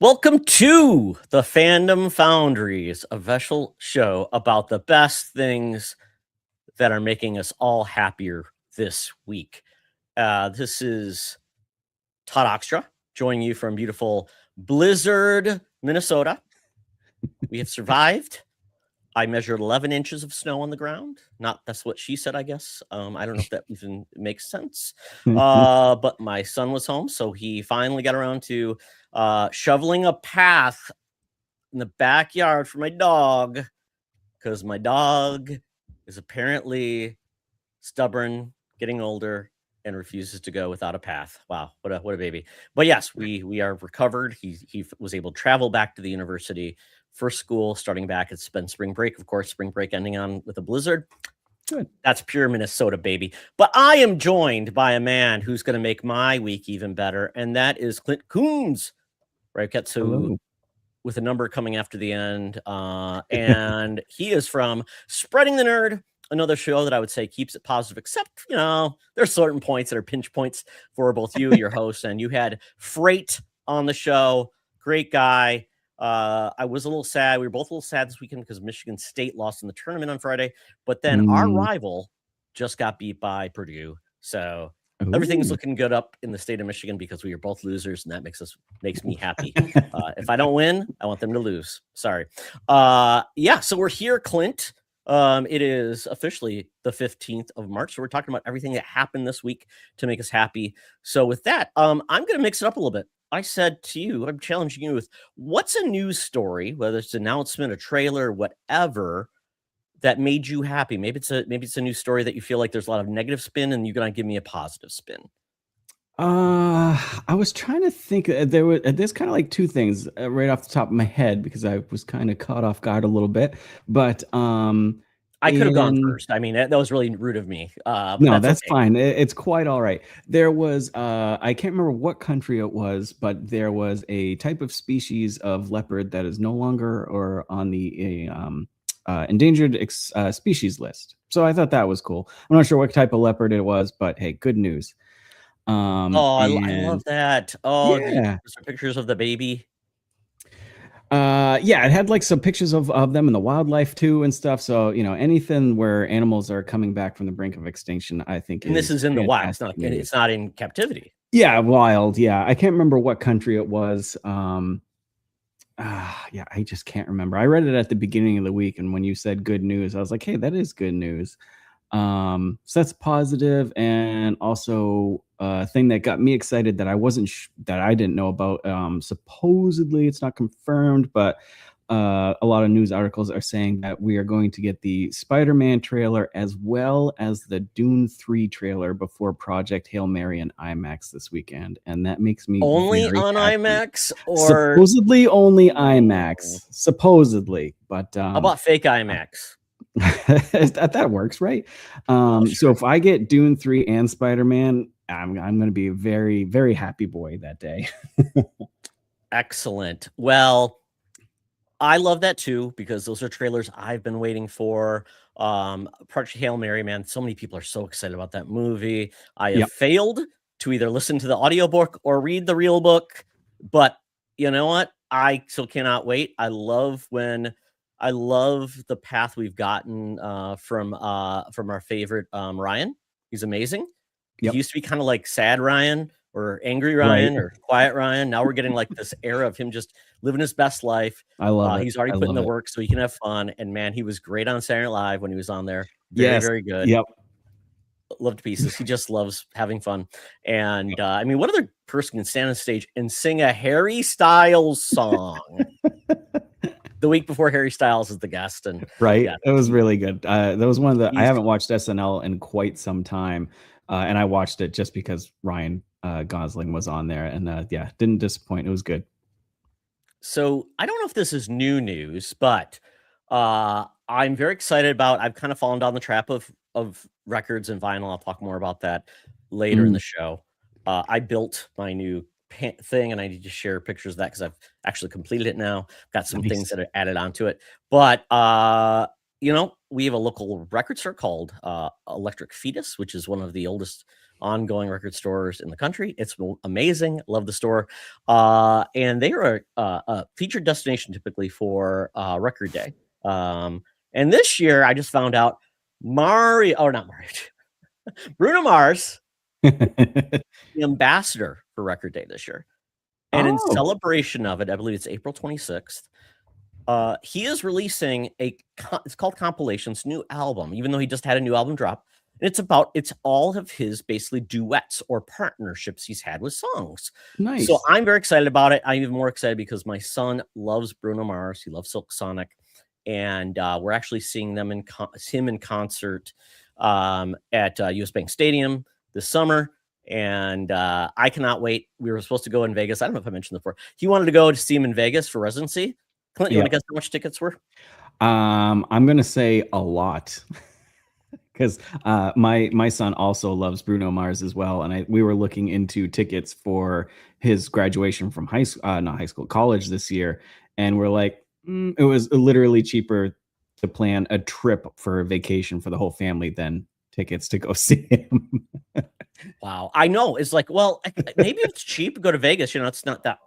Welcome to the Fandom Foundry's official show about the best things that are making us all happier this week. This is Todd Oxtra joining you from beautiful Blizzard, Minnesota. We have survived. I measured 11 inches of snow on the ground. That's what she said, I guess. I don't know if that even makes sense. But my son was home, so he finally got around to shoveling a path in the backyard for my dog, because my dog is apparently stubborn, getting older, and refuses to go without a path. Wow, what a baby! But yes, we are recovered. He was able to travel back to the university for school, starting back. It's been spring break, of course. Spring break ending on with a blizzard. Good. That's pure Minnesota, baby. But I am joined by a man who's going to make my week even better, and that is Clint Coombs. Right, Hello. with a number coming after the end. And he is from Spreading the Nerd, another show that I would say keeps it positive, except, there's certain points that are pinch points for both you, your host, and you had Freight on the show. Great guy. I was a little sad. We were both a little sad this weekend because Michigan State lost in the tournament on Friday, but then our rival just got beat by Purdue. So everything's looking good up in the state of Michigan because we are both losers, and that makes me happy. If I don't win, I want them to lose. Sorry. So we're here, Clint. It is officially the 15th of March. So we're talking about everything that happened this week to make us happy. So with that, I'm going to mix it up a little bit. I said to you, I'm challenging you with what's a news story, whether it's an announcement, a trailer, whatever, that made you happy. Maybe it's a new story that you feel like there's a lot of negative spin, and you're gonna give me a positive spin. I was trying to think. There's kind of like two things right off the top of my head because I was kind of caught off guard a little bit. But I could have gone first. I mean, that was really rude of me. But no, that's okay. fine. It's quite all right. There was I can't remember what country it was, but there was a type of species of leopard that is no longer or on the endangered species list. So I thought that was cool. I'm not sure what type of leopard it was, but hey, good news. I love that. Oh, Yeah. some pictures of the baby. Yeah, it had like some pictures of them and the wildlife too and stuff. So, anything where animals are coming back from the brink of extinction, I think. And this is in the wild. It's not in captivity. Yeah, wild. Yeah. I can't remember what country it was. Yeah, I just can't remember. I read it at the beginning of the week, and when you said good news, I was like, hey, that is good news. So that's positive. And also a thing that got me excited that I didn't know about. Supposedly it's not confirmed, but a lot of news articles are saying that we are going to get the Spider-Man trailer as well as the Dune 3 trailer before Project Hail Mary in IMAX this weekend, and that makes me only on happy. IMAX, or supposedly only IMAX, supposedly, but how about fake IMAX? that works, right? Sure. So if I get Dune 3 and Spider-Man, I'm going to be a very, very happy boy that day. Excellent. Well, I love that too, because those are trailers I've been waiting for. Project Hail Mary, man, so many people are so excited about that movie. I have failed to either listen to the audiobook or read the real book, but you know what? I still cannot wait. I love the path we've gotten from our favorite Ryan. He's amazing. He used to be kind of like sad Ryan or angry Ryan or quiet Ryan. Now we're getting like this era of him just living his best life. I love it. He's already put in the work so he can have fun. And man, he was great on Saturday Night Live when he was on there. Very, very good. Yep. Loved pieces. He just loves having fun. And I mean, what other person can stand on stage and sing a Harry Styles song? The week before Harry Styles is the guest, and it was really good. That was one of the I haven't watched SNL in quite some time, and I watched it just because Ryan Gosling was on there, and didn't disappoint. It was good. So I don't know if this is new news, but I'm very excited about. I've kind of fallen down the trap of records and vinyl. I'll talk more about that later in the show. I built my new thing, and I need to share pictures of that because I've actually completed it now. Got some things that are added onto it, but we have a local record store called Electric Fetus, which is one of the oldest ongoing record stores in the country. It's amazing. Love the store. And they are a featured destination typically for Record Day. And this year I just found out Bruno Mars, the ambassador for Record Day this year. And in celebration of it, I believe it's April 26th, he is releasing it's called Compilations, new album, even though he just had a new album drop. And it's all of his basically duets or partnerships he's had with songs. Nice. So I'm very excited about it. I'm even more excited because my son loves Bruno Mars. He loves Silk Sonic. And we're actually seeing him in concert at US Bank Stadium this summer. And I cannot wait. We were supposed to go in Vegas. I don't know if I mentioned before. He wanted to go to see him in Vegas for residency. Clint, you want to guess how much tickets were? I'm gonna say a lot, because my son also loves Bruno Mars as well, and we were looking into tickets for his graduation from college this year, and we're like, it was literally cheaper to plan a trip for a vacation for the whole family than tickets to go see him. Wow, I know. It's like, well, maybe it's cheap to go to Vegas. It's not that.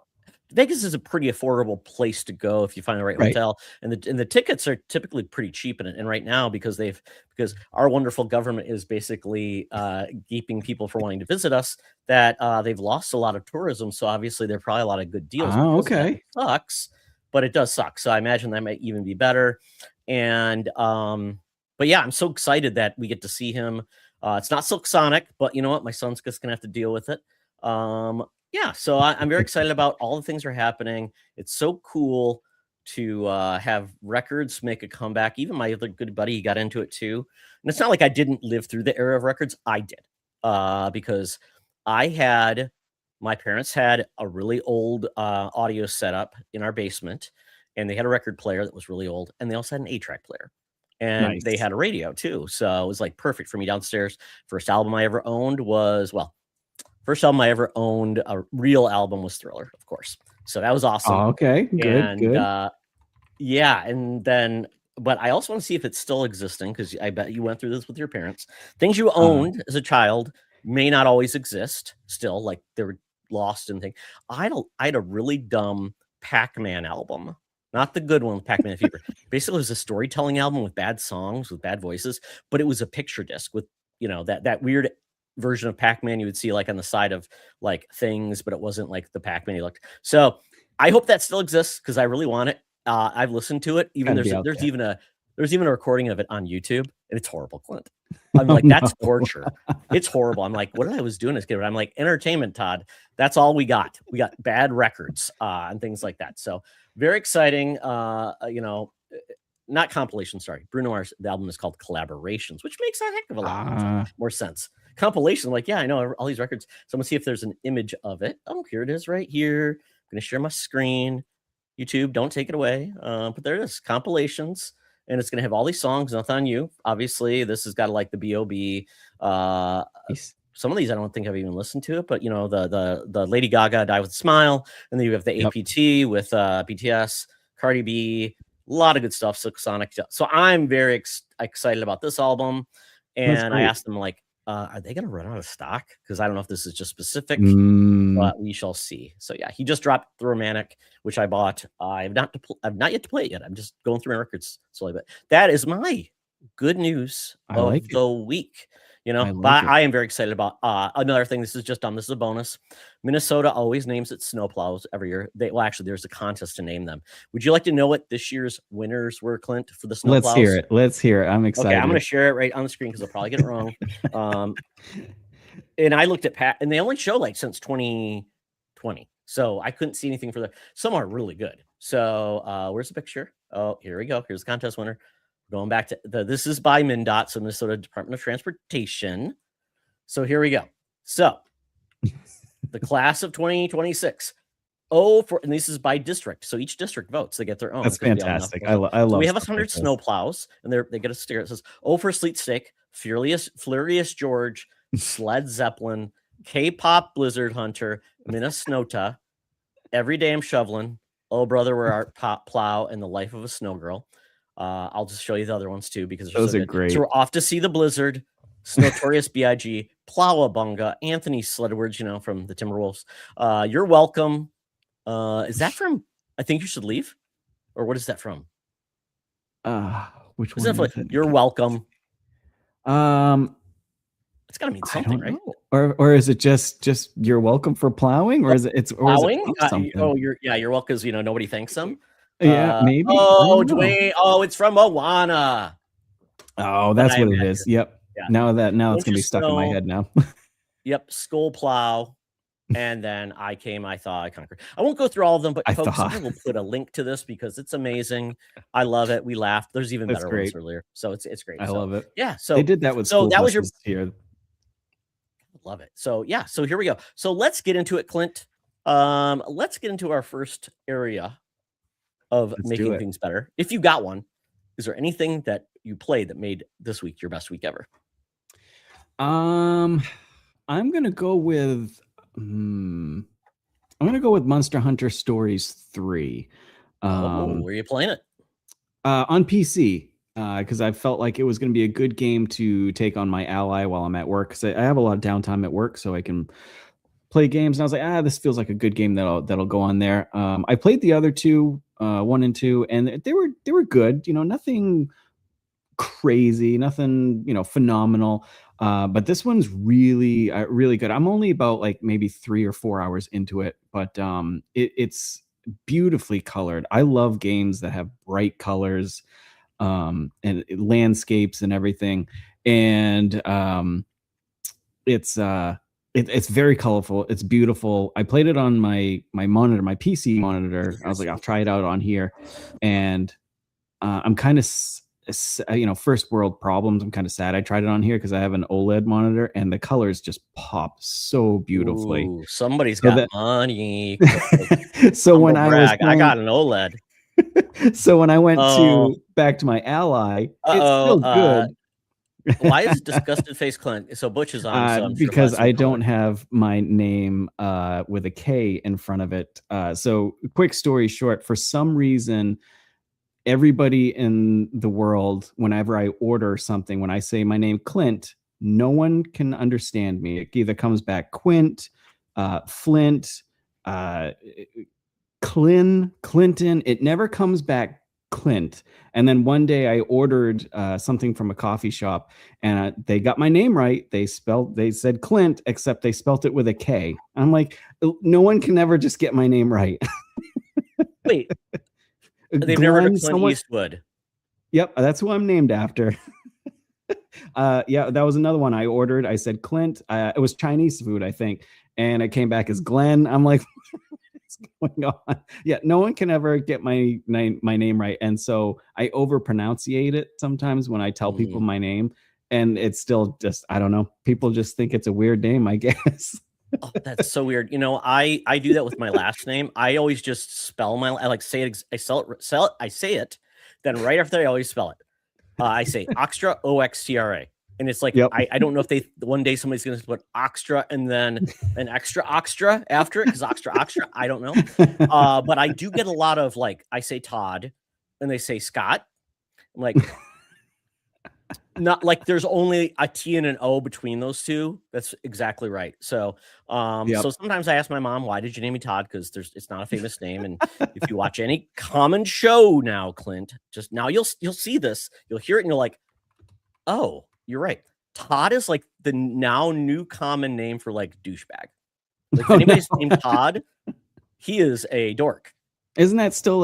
Vegas is a pretty affordable place to go if you find the right hotel, and the tickets are typically pretty cheap. And right now, because our wonderful government is basically keeping people from wanting to visit us, that they've lost a lot of tourism. So obviously, there are probably a lot of good deals. Oh, okay. It sucks, but it does suck. So I imagine that might even be better. And but yeah, I'm so excited that we get to see him. It's not Silk Sonic, but you know what? My son's just gonna have to deal with it. Yeah, so I'm very excited about all the things that are happening. It's so cool to have records make a comeback. Even my other good buddy, he got into it too. And it's not like I didn't live through the era of records. I did, because my parents had a really old audio setup in our basement, and they had a record player that was really old, and they also had an 8-track player. And they had a radio too. So it was like perfect for me downstairs. First album I ever owned was, first album I ever owned, a real album, was Thriller, of course. So that was awesome. Oh, okay, good. Yeah, and then, but I also want to see if it's still existing, because I bet you went through this with your parents. Things you owned as a child may not always exist still, like they were lost and things. I had a really dumb Pac-Man album. Not the good one with Pac-Man Fever. Basically, it was a storytelling album with bad songs, with bad voices, but it was a picture disc with, that weird version of Pac-Man you would see like on the side of like things, but it wasn't like the Pac-Man he looked. So I hope that still exists, because I really want it. I've listened to it. Even there's even a recording of it on YouTube, and it's horrible, Clint. I'm like, that's torture. It's horrible. I'm like, what I was doing as a kid? I'm like, entertainment, Todd. That's all we got. We got bad records and things like that. So very exciting. Not compilation. Sorry, Bruno Mars. The album is called Collaborations, which makes a heck of a lot more sense. Compilation, like, yeah, I know all these records. So I'm gonna see if there's an image of it. Oh, here it is, right here. I'm gonna share my screen. YouTube, don't take it away. But there it is, Compilations. And it's going to have all these songs, Nothing on You. Obviously, this has got like the B.O.B. Some of these I don't think I've even listened to it, but the Lady Gaga, Die with a Smile, and then you have the APT with BTS, Cardi B, a lot of good stuff, Silk Sonic. So I'm very excited about this album. And I asked them, like, are they going to run out of stock? Because I don't know if this is just specific, but we shall see. So yeah, he just dropped The Romantic, which I bought. I've not yet to play it yet. I'm just going through my records slowly, but that is my good news of the week. But I am very excited about another thing. This is a bonus. Minnesota always names its snowplows every year. Actually, there's a contest to name them. Would you like to know what this year's winners were, Clint, for the snowplows? Let's hear it. I'm excited. Okay, I'm going to share it right on the screen because I'll probably get it wrong. And I looked at and they only show like since 2020. So I couldn't see anything for some are really good. So where's the picture? Oh, here we go. Here's the contest winner. Going back to this is by MnDOT, so Minnesota Department of Transportation. So here we go. So the class of 2026. And this is by district. So each district votes. They get their own. That's fantastic. I love. So we have 100 snowplows, and they get a sticker. It says, "Oh, for Sleet Stick, Furious George, Sled Zeppelin, K-pop Blizzard Hunter, Minnesota, Every Day I'm Shoveling, Oh Brother Where Art Plow, and The Life of a Snow Girl." I'll just show you the other ones too because they're Those so are good. great. So we're off to see the Blizzard, Notorious B.I.G., Plowabunga, Anthony Sledwards, from the Timberwolves. You're welcome. Is that from I Think You Should Leave? Or what is that from? Which Is one that is it? You're welcome. It's gotta mean I something, don't right? know. Or is it just you're welcome for plowing, or is it Plowing? something? You're welcome because nobody thanks them. Yeah, maybe. I don't know. Dwayne. Oh, it's from Moana. Oh, That that's I what it imagine. is. Yep. Yeah. Now it's Bunch gonna of be stuck in my snow. head now. Yep, skull plow. And then I thought, I conquered. I won't go through all of them, but folks, I will put a link to this because it's amazing. I love it. We laughed. There's even better ones earlier. So it's great. I love it. Yeah. So they did that with school that was your buses here. love it. So yeah, so here we go. So let's get into it, Clint. Let's get into our first area of making things better. If you got one, is there anything that you played that made this week your best week ever? I'm gonna go with Monster Hunter Stories 3. Where are you playing it? On PC. Because I felt like it was going to be a good game to take on my ally while I'm at work. Because I have a lot of downtime at work, so I can play games. And I was like, this feels like a good game that'll go on there. I played the other two, 1 and 2, and they were good. Nothing crazy, nothing phenomenal. But this one's really really good. I'm only about like maybe 3 or 4 hours into it, but it's beautifully colored. I love games that have bright colors. And landscapes and everything, and it's very colorful. It's beautiful. I played it on my monitor, my PC monitor. I was like, I'll try it out on here, and I'm kind of first world problems. I'm kind of sad I tried it on here because I have an OLED monitor and the colors just pop so beautifully. Ooh, somebody's got money. So when I got an OLED. So when I went back to my ally, it's still good. Why is Disgusted Face Clint? So Butch is on. So because I don't have my name with a K in front of it. So quick story short, for some reason, everybody in the world, whenever I order something, when I say my name Clint, no one can understand me. It either comes back Quint, Flint, Clinton. It never comes back Clint. And then one day I ordered something from a coffee shop, and they got my name right. They said Clint, except they spelt it with a K. I'm like, no one can ever just get my name right. Wait, they've never heard of Clint Eastwood. Yep, that's who I'm named after. Yeah, that was another one I ordered. I said Clint. It was Chinese food, I think, and it came back as Glenn. I'm like, what's going on? Yeah, no one can ever get my name right, and so I overpronunciate it sometimes when I tell people my name, and it's still just, I don't know. People just think it's a weird name, I guess. Oh, that's so weird. I do that with my last name. I always just spell I like say it. I say it. Then right after I always spell it. I say Oxtra, Oxtra. And it's like, I don't know if one day somebody's going to put Oxtra and then an extra Oxtra after it, because Oxtra, I don't know. But I do get a lot of I say Todd and they say Scott. I'm like, not like there's only a T and an O between those two. That's exactly right. So, so sometimes I ask my mom, why did you name me Todd? Because it's not a famous name. And if you watch any common show now, Clint, just now you'll see this, you'll hear it and you're like, oh, you're right. Todd is like the now new common name for douchebag. If anybody's named Todd, he is a dork. Isn't that still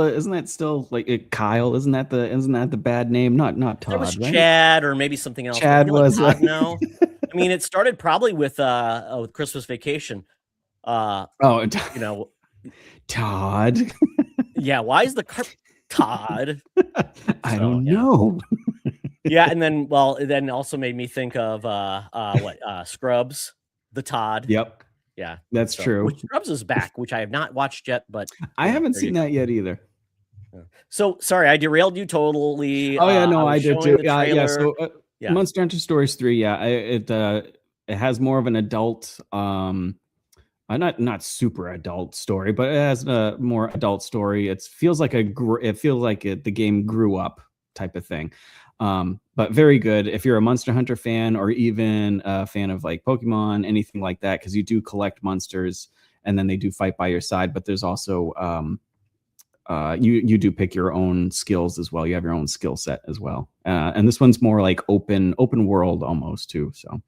like Kyle? Isn't that the bad name? Not Todd. There was right? Chad or maybe something else. Chad was Todd now. I mean, it started probably with Christmas Vacation. Todd. Yeah, why is the Todd? I don't know. Yeah, and then then also made me think of Scrubs, the Todd. Yep. Yeah, that's true. Which Scrubs is back, which I have not watched yet, but I haven't seen that yet either. So sorry, I derailed you totally. Oh yeah, no, I did too. Yeah. So yeah. Monster Hunter Stories 3. Yeah, it has more of an adult, not super adult story, but it has a more adult story. It feels like the game grew up type of thing. But very good if you're a Monster Hunter fan, or even a fan of like Pokemon, anything like that, because you do collect monsters and then they do fight by your side. But there's also you do pick your own skills as well. You have your own skill set as well. And this one's more like open world almost too. So,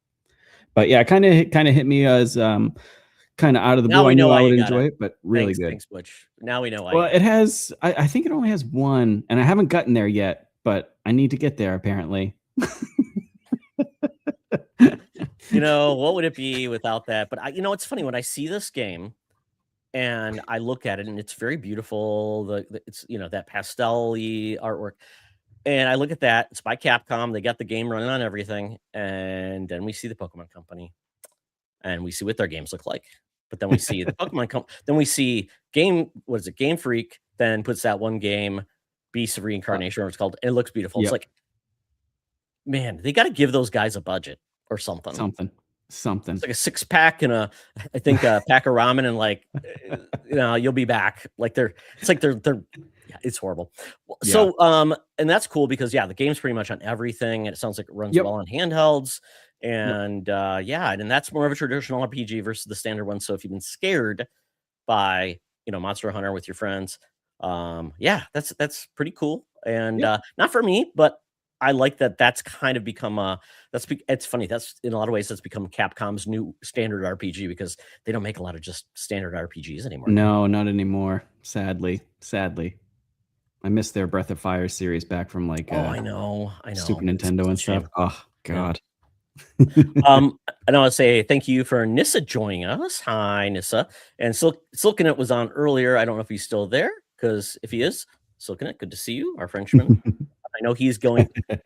but yeah, kind of hit me as kind of out of the blue. I knew I would enjoy it, but really good. Thanks, Butch. Now we know why. Well, it has. I think it only has one, and I haven't gotten there yet, but I need to get there apparently. What would it be without that? But it's funny when I see this game and I look at it, and it's very beautiful. It's that pastel-y artwork, and I look at that. It's by Capcom. They got the game running on everything, and then we see the Pokemon Company, and we see what their games look like. But then we see the Pokemon then we see Game Freak then puts that one game, Beast of Reincarnation, or it's called. It looks beautiful. Yep. It's like, man, they got to give those guys a budget or something. Something. It's like a 6-pack and a pack of ramen, and like, you'll be back. Like they're yeah, it's horrible. Yeah. So, and that's cool because the game's pretty much on everything, and it sounds like it runs well on handhelds. And and that's more of a traditional RPG versus the standard one. So if you've been scared by Monster Hunter with your friends, that's pretty cool. And not for me, but I like that. That's kind of become it's funny. That's in a lot of ways that's become Capcom's new standard RPG, because they don't make a lot of just standard RPGs anymore. No, not anymore. Sadly. I missed their Breath of Fire series back from like I know Super Nintendo and stuff. Oh God. Yeah. And I want to say thank you for Nissa joining us. Hi, Nissa. And Silkenet was on earlier. I don't know if he's still there, because if he is, Silkenet, good to see you, our Frenchman. I know he's going to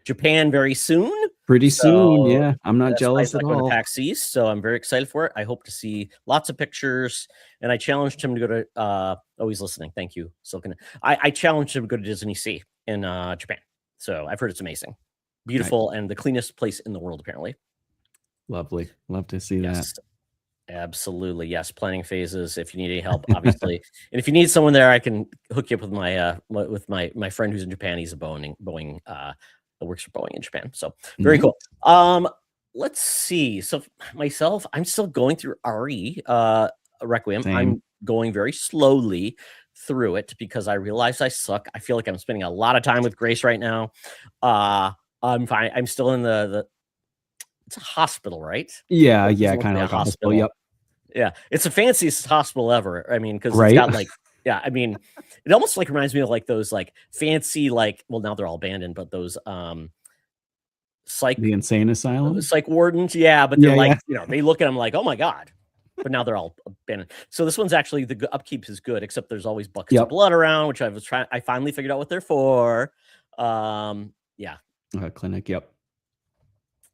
Japan very soon. Pretty soon, yeah. I'm not jealous at all. PAX East, so I'm very excited for it. I hope to see lots of pictures. And I challenged him to go to he's listening. Thank you, Silkenet. I challenged him to go to Disney Sea in Japan. So I've heard it's amazing. Beautiful, and the cleanest place in the world, apparently. Lovely. Love to see that. Absolutely. Yes. Planning phases. If you need any help, obviously. And if you need someone there, I can hook you up with my friend who's in Japan. He's a Boeing works for Boeing in Japan. So very cool. Let's see. So myself, I'm still going through RE Requiem. Same. I'm going very slowly through it because I realize I suck. I feel like I'm spending a lot of time with Grace right now. I'm fine. I'm still in it's a hospital, right? Yeah, kind of like a hospital. Yep. Yeah, it's the fanciest hospital ever. I mean, because it's got like, I mean, it almost like reminds me of like those like fancy, like, well, now they're all abandoned, but those the insane asylum, psych wardens, but they're they look at them like, oh my god, but now they're all abandoned. So this one's actually the upkeep is good, except there's always buckets of blood around, which I finally figured out what they're for. Clinic. Yep.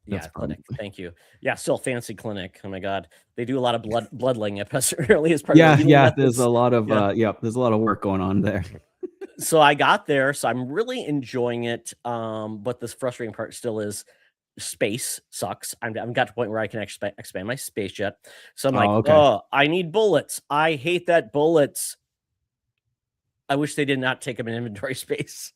That's clinic. Thank you. Yeah, still fancy clinic. Oh my god, they do a lot of bloodletting apparently as part of there's a lot of there's a lot of work going on there. So I got there, so I'm really enjoying it. But this frustrating part still is space sucks. I've got to the point where I can actually expand my space jet. So I'm like, I need bullets. I hate that bullets. I wish they did not take up an inventory space.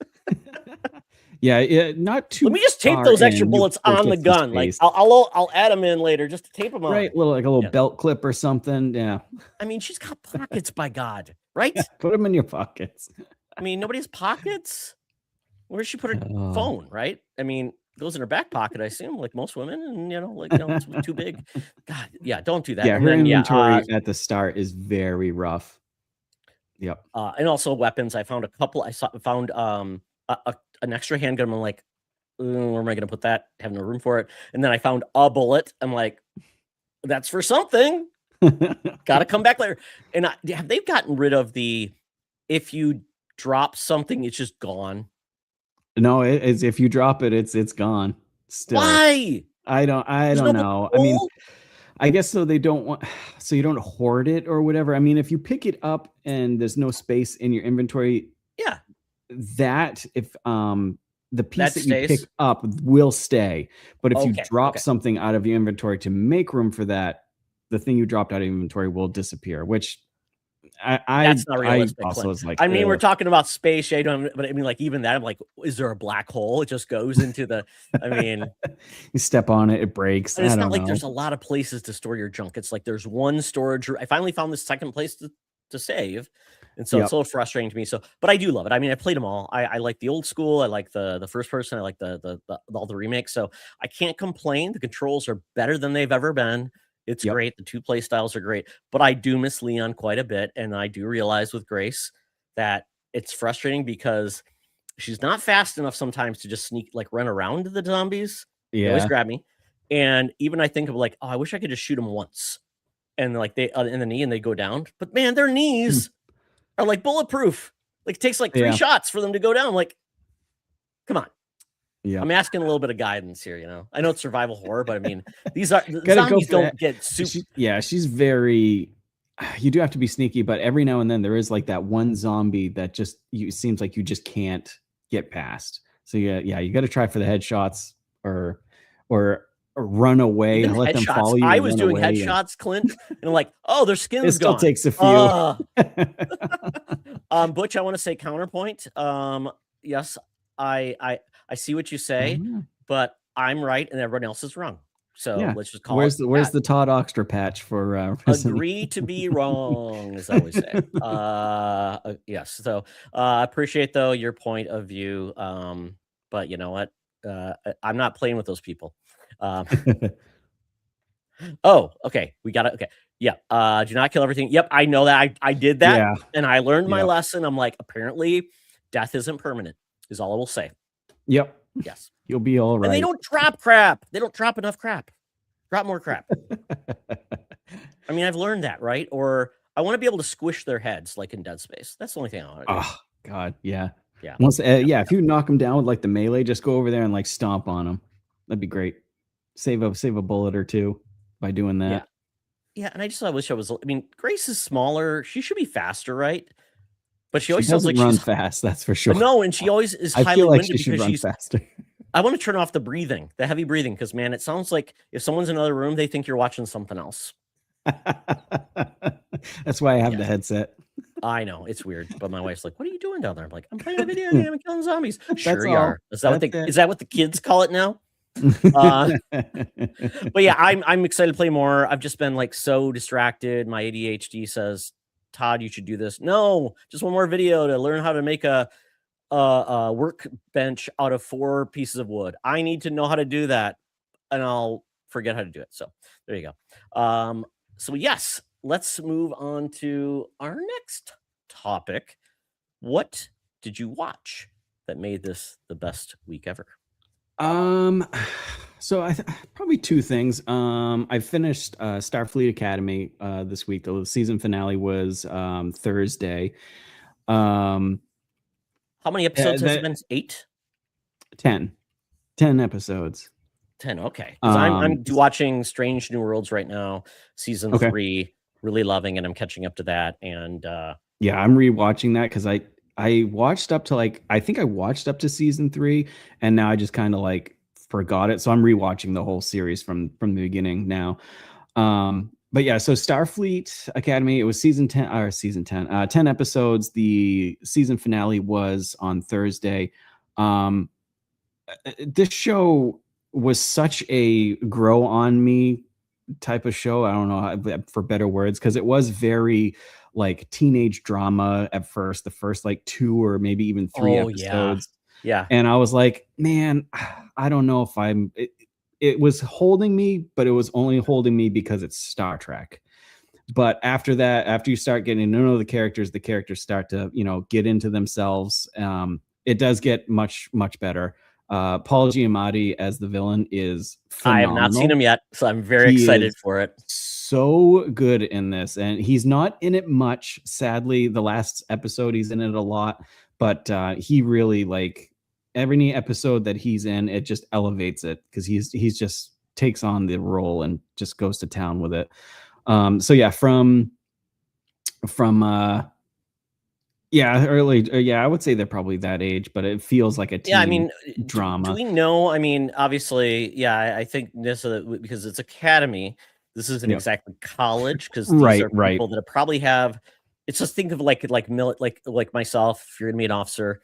Not too. Let me just tape those extra bullets on the gun. Like I'll add them in later just to tape them on. Right, like a little belt clip or something. Yeah. I mean, she's got pockets, by God, right? Yeah, put them in your pockets. I mean, nobody has pockets. Where does she put her phone? Right? I mean, it goes in her back pocket, I assume, like most women, and it's too big. God, don't do that. Yeah, her inventory at the start is very rough. Yep. And also weapons. I found a couple. Found an extra handgun. I'm like, where am I going to put that? I have no room for it. And then I found a bullet. I'm like, that's for something. Got to come back later. And have they gotten rid of if you drop something, it's just gone? No, it's if you drop it, it's gone. Still. Why? I don't know. I mean, I guess so you don't hoard it or whatever. I mean, if you pick it up and there's no space in your inventory, that if the piece that you pick up will stay. But if you drop something out of your inventory to make room for that, the thing you dropped out of inventory will disappear, which That's not realistic, also Clint. was like, I mean, we're ugh. talking about space. Yeah, but I mean, like even that, I'm like, is there a black hole? It just goes into the. I mean, You step on it, it breaks. and I it's not don't like know. there's a lot of places to store your junk. It's like there's one storage. I finally found the second place to save, and so it's a little frustrating to me. So, but I do love it. I mean, I played them all. I like the old school. I like the first person. I like the all the remakes. So I can't complain. The controls are better than they've ever been. It's great. The two play styles are great, but I do miss Leon quite a bit, and I do realize with Grace that it's frustrating because she's not fast enough sometimes to just sneak, like run around the zombies. They always grab me. And even I think of like, oh, I wish I could just shoot them once. And like they in the knee and they go down. But man, their knees are like bulletproof. Like it takes like 3 shots for them to go down. Like, come on. Yeah. I'm asking a little bit of guidance here, you know. I know it's survival horror, but I mean, these are zombies don't get super. She's very. You do have to be sneaky, but every now and then there is like that one zombie that just seems like you just can't get past. So yeah, you got to try for the headshots or run away and let them follow you. I was doing headshots, Clint, and I'm like, oh, their skin's it still gone. Takes a few. Butch, I want to say counterpoint. Yes, I see what you say, but I'm right and everyone else is wrong. So let's just call it. Where's the Todd Oxtra patch for agree to be wrong, as I always say. Yes. So I appreciate though your point of view. But you know what? I'm not playing with those people. Oh, okay. We got it. Okay. Yeah. Do not kill everything. Yep. I know that. I did that and I learned my lesson. I'm like, apparently death isn't permanent is all I will say. Yep. Yes. You'll be all right. And they don't drop crap. They don't drop enough crap. Drop more crap. I mean, I've learned that, right? Or I want to be able to squish their heads like in Dead Space. That's the only thing I want to do. Oh, God. Yeah. Yeah. Once, if you knock them down with like the melee, just go over there and like stomp on them. That'd be great. Save a bullet or two by doing that. Yeah. And I wish I was. I mean, Grace is smaller. She should be faster, right? But she always sounds like run she's fast. That's for sure. No, and she always is I highly feel like winded she should because run faster. I want to turn off the breathing, the heavy breathing, because man, it sounds like if someone's in another room, they think you're watching something else. That's why I have the headset. I know it's weird, but my wife's like, "What are you doing down there?" I'm like, "I'm playing a video game and killing zombies." Sure, you are. Is that what the kids call it now? But yeah, I'm excited to play more. I've just been like so distracted. My ADHD says, "Todd, you should do this." No, just one more video to learn how to make a workbench out of 4 pieces of wood. I need to know how to do that, and I'll forget how to do it. So there you go. So yes, let's move on to our next topic. What did you watch that made this the best week ever? So I probably 2 things. I finished Starfleet Academy this week. The season finale was Thursday. How many episodes has it been? 8? 10 episodes. 10. Okay. I'm watching Strange New Worlds right now, season 3. Really loving it. I'm catching up to that, and I'm rewatching that because I watched up to I think I watched up to season 3, and now I just kind of like forgot it. So I'm rewatching the whole series from the beginning now. But yeah, so Starfleet Academy, it was season 10, 10 episodes. The season finale was on Thursday. This show was such a grow on me type of show. I don't know for better words, because it was very like teenage drama at first, the first like 2 or maybe even 3 episodes. Yeah. And I was like, man, I don't know if it was holding me, but it was only holding me because it's Star Trek. But after that, after you start getting to know the characters start to, get into themselves. It does get much, much better. Paul Giamatti as the villain is phenomenal. I have not seen him yet, so I'm very excited for it. So good in this, and he's not in it much. Sadly, the last episode he's in it a lot, but he really every episode that he's in, it just elevates it because he's just takes on the role and just goes to town with it. So yeah, from early. I would say they're probably that age, but it feels like a teen drama. Do we know? I mean, obviously, I think this because it's academy. This isn't exactly college because these are people that probably have it's just think of like myself. If you're gonna be an officer,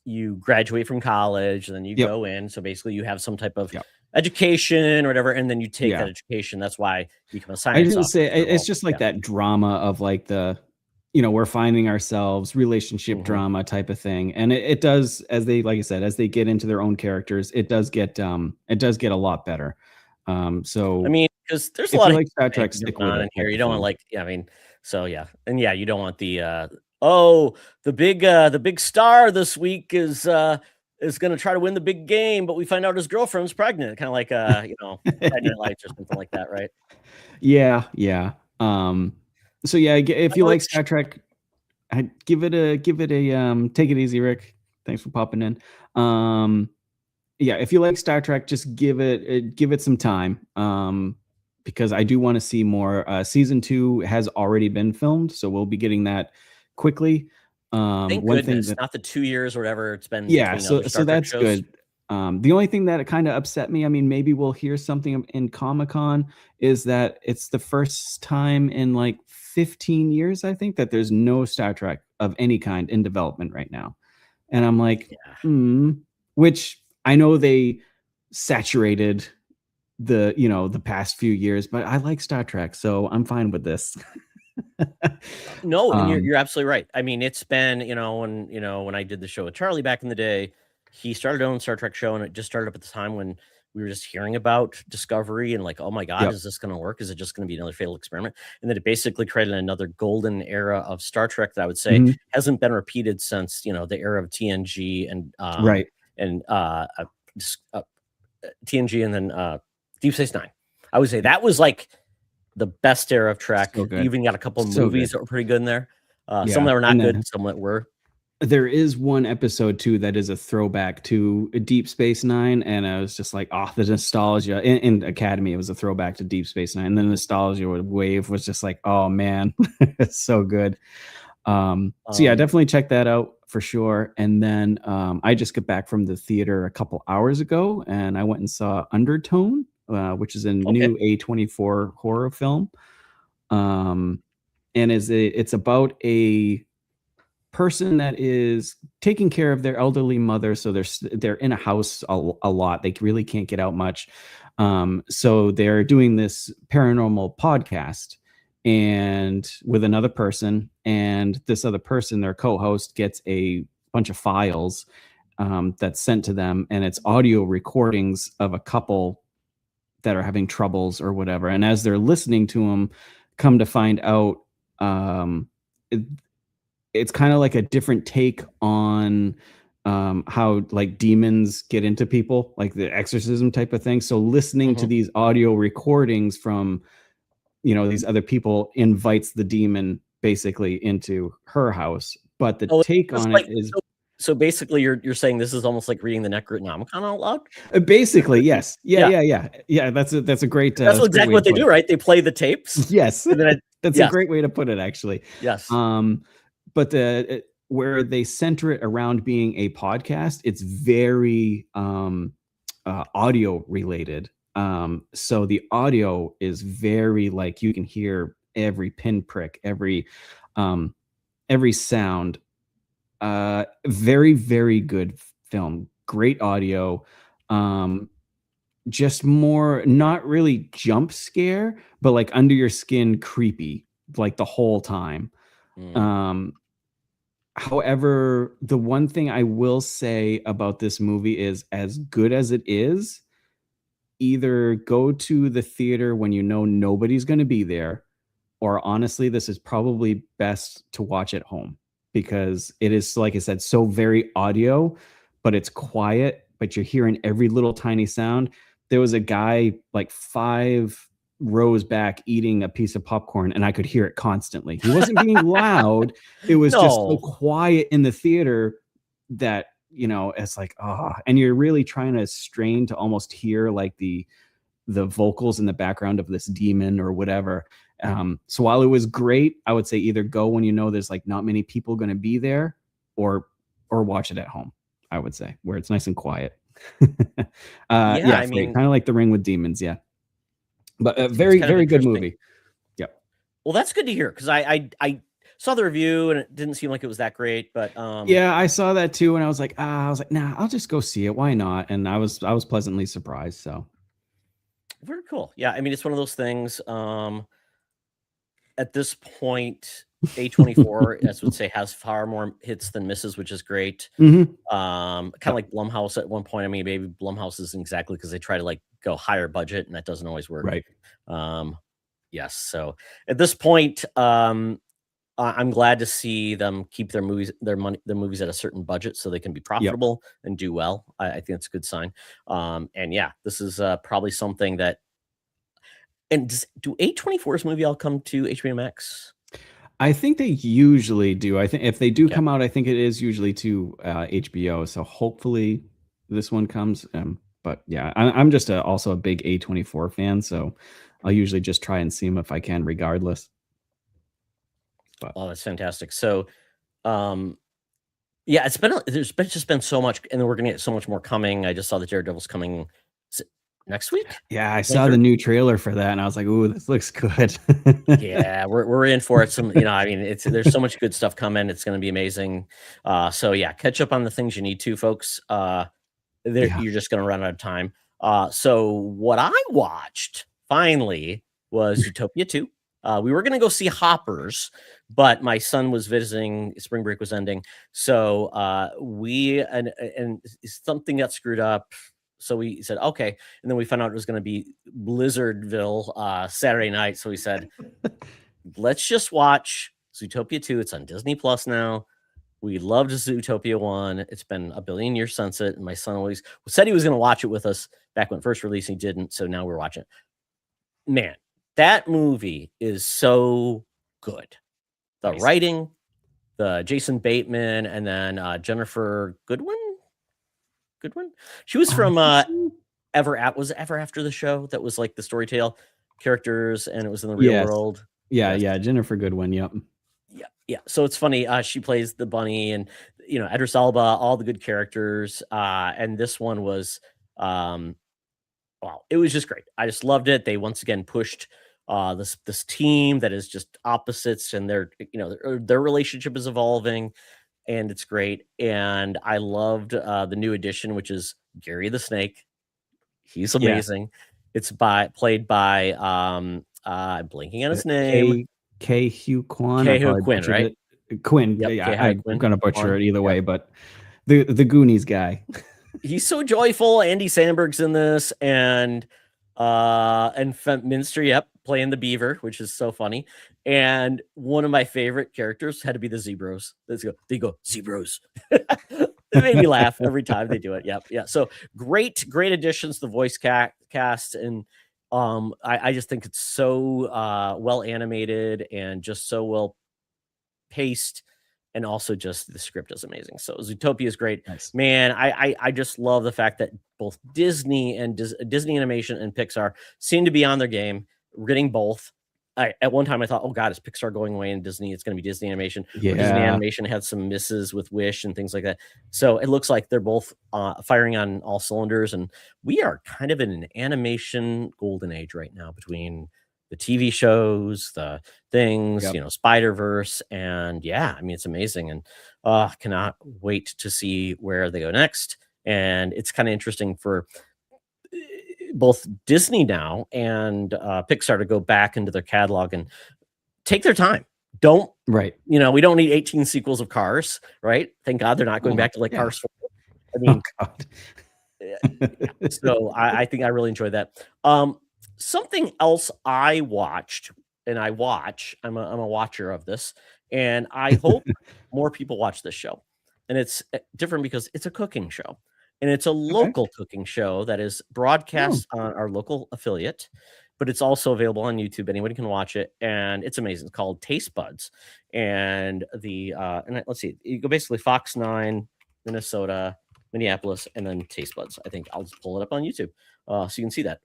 you graduate from college and then you Yep. go in. So basically, you have some type of Yep. education or whatever, and then you take Yeah. that education. That's why you become a I science didn't say officer. it's just like that drama of like the, we're finding ourselves, relationship drama type of thing. And it does, as they, like I said, as they get into their own characters, it does get a lot better. So I mean, because there's a if lot you of like Star Trek, stick with on it in here. type You of don't want thing. like, yeah, I mean, so yeah, and yeah, you don't want the big star this week is going to try to win the big game, but we find out his girlfriend's pregnant, kind of like Friday Night Lights or something like that, right? Yeah, yeah. So yeah, if you like Which Star Trek, I'd give it a take it easy, Rick. Thanks for popping in. Yeah, if you like Star Trek, just give it some time. Because I do want to see more. Season 2 has already been filmed, so we'll be getting that quickly. thank One thing goodness, that not the 2 years or whatever it's been yeah, between other so Star Trek that's shows. good. The only thing that kind of upset me, I mean, maybe we'll hear something in Comic-Con, is that it's the first time in like 15 years, I think, that there's no Star Trek of any kind in development right now. And I'm like, which I know they saturated the past few years, but I like Star Trek, so I'm fine with this. No, and you're absolutely right. I mean, it's been, when I did the show with Charlie back in the day, he started on Star Trek show, and it just started up at the time when we were just hearing about Discovery and like, oh my God, Yep. is this going to work? Is it just going to be another failed experiment? And then it basically created another golden era of Star Trek that I would say hasn't been repeated since, the era of TNG and Right. and TNG and then Deep Space Nine. I would say that was like the best era of Trek. So You good. even got a couple of So movies good. that were pretty good in there. Yeah. Some that were not And good, some that were. there is one episode too that is a throwback to Deep Space Nine, and I was just like, oh, the nostalgia in Academy. It was a throwback to Deep Space Nine, and the nostalgia wave was just like, oh man, it's so good. So yeah, definitely check that out for sure. And then I just got back from the theater a couple hours ago, and I went and saw Undertone, which is a new A24 horror film. And it's about a person that is taking care of their elderly mother, so they're in a house a lot. They really can't get out much, so they're doing this paranormal podcast and with another person, and this other person, their co-host, gets a bunch of files that's sent to them, and it's audio recordings of a couple that are having troubles or whatever. And as they're listening to them, come to find out, it's kind of like a different take on how like demons get into people, like the exorcism type of thing. So listening to these audio recordings from these other people invites the demon basically into her house. But the take on it is so basically you're saying this is almost like reading the Necronomicon out loud. Basically, yes. Yeah. That's a great. That's exactly what they do, right? They play the tapes. Yes, that's a great way to put it, actually. Yes. But where they center it around being a podcast, it's very audio related. So the audio is very, like, you can hear every pinprick, every sound. Very, very good film. Great audio. Just more, not really jump scare, but like under your skin creepy, like the whole time. However, the one thing I will say about this movie is, as good as it is, either go to the theater when you know nobody's going to be there, or honestly, this is probably best to watch at home, because it is, like I said, so very audio, but it's quiet, but you're hearing every little tiny sound. There was a guy like 5 rows back eating a piece of popcorn, and I could hear it constantly. He wasn't being loud. It was just so quiet in the theater that, it's like, and you're really trying to strain to almost hear like the vocals in the background of this demon or whatever. So while it was great, I would say either go when there's like not many people going to be there, or watch it at home, I would say, where it's nice and quiet. I mean, kind of like The Ring with demons. Yeah. But a very, very good movie. Yep. Well, that's good to hear, because I saw the review and it didn't seem like it was that great, but yeah, I saw that too, and I was like, nah, I'll just go see it. Why not? And I was pleasantly surprised. So very cool. Yeah, I mean, it's one of those things. At this point, A24, as would say, has far more hits than misses, which is great. Mhm. Kind of like Blumhouse at one point. I mean, maybe Blumhouse isn't exactly because they try to like go higher budget, and that doesn't always work. Right. Yes. So at this point, I'm glad to see them keep their movies at a certain budget so they can be profitable and do well. I think that's a good sign. And yeah, this is probably something that. And do A24's movie all come to HBO Max? I think they usually do. I think if they do come out, I think it is usually to HBO. So hopefully this one comes. But yeah, I'm just also a big A24 fan, so I'll usually just try and see them if I can, regardless. But oh, that's fantastic. So, yeah, there's just been so much, and then we're gonna get so much more coming. I just saw the Daredevil's coming next week. Yeah, I saw the new trailer for that, and I was like, "Ooh, this looks good." Yeah, we're in for it. I mean, there's so much good stuff coming. It's going to be amazing. So yeah, catch up on the things you need to, folks. You're just going to run out of time. So what I watched finally was Utopia 2. We were going to go see Hoppers, but my son was visiting. Spring break was ending, so and something got screwed up. So we said, okay. And then we found out it was going to be Blizzardville Saturday night. So we said, let's just watch Zootopia 2. It's on Disney Plus now. We loved Zootopia 1. It's been a billion years since it. And my son always said he was going to watch it with us back when it first released. He didn't. So now we're watching it. Man, that movie is so good. The writing, the Jason Bateman, and then Jennifer Goodwin. She was from Ever After the show that was like the Storytale characters, and it was in the real world. Yeah, Jennifer Goodwin. Yep. Yeah. So it's funny. She plays the bunny, and Idris Elba, all the good characters. And this one was, wow, it was just great. I just loved it. They once again pushed this team that is just opposites, and their relationship is evolving. And it's great. And I loved the new addition, which is Gary the Snake. He's amazing. Yeah. It's played by I'm blinking on his name. Hugh Kwan. Quinn, right? Quinn. Yep, yeah, I'm gonna butcher it either way, but the Goonies guy. He's so joyful. Andy Samberg's in this, and Minster, playing the beaver, which is so funny. And one of my favorite characters had to be the Zebros. They go Zebros. It made me laugh every time they do it. Yeah. So great additions to the voice cast, and I just think it's so well animated and just so well paced, and also just the script is amazing. So Zootopia is great. Nice. Man, I just love the fact that both Disney and Disney Animation and Pixar seem to be on their game. We're getting both. At one time I thought, oh God, is Pixar going away in Disney? It's going to be Disney Animation. Yeah. Disney Animation had some misses with Wish and things like that. So it looks like they're both firing on all cylinders, and we are kind of in an animation golden age right now between the TV shows, the things, Spider-Verse, and yeah, I mean, it's amazing, and cannot wait to see where they go next. And it's kind of interesting for both Disney now and Pixar to go back into their catalog and take their time. We don't need 18 sequels of Cars, right? Thank God they're not going back to like Cars 4. I mean, so I think I really enjoyed that. Something else I watched, and I'm a watcher of this, and I hope more people watch this show. And it's different because it's a cooking show, and it's a local cooking show that is broadcast on our local affiliate, but it's also available on YouTube. Anybody can watch it, and it's amazing. It's called Taste Buds, and and let's see, you go basically Fox 9, Minnesota, Minneapolis, and then Taste Buds. I think I'll just pull it up on YouTube so you can see that.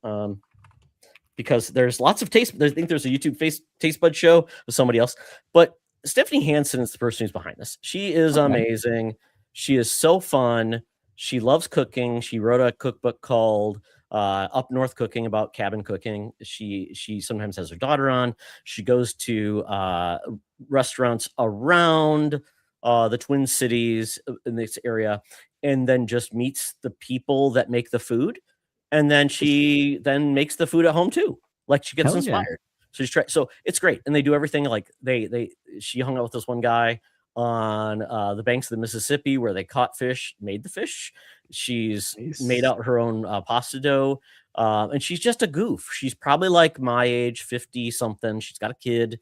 Because there's lots of I think there's a YouTube Taste Bud show with somebody else, but Stephanie Hansen is the person who's behind this. She is amazing. She is so fun. She loves cooking. She wrote a cookbook called up north cooking, about cabin cooking. She sometimes has her daughter on. She goes to restaurants around the Twin Cities in this area, and then just meets the people that make the food, and then she then makes the food at home too. Like, she gets Hell yeah. inspired. So it's great, and they do everything. Like, she hung out with this one guy on the banks of the Mississippi where they caught fish, made the fish. She's made out her own pasta dough, and she's just a goof. She's probably like my age, 50 something. She's got a kid,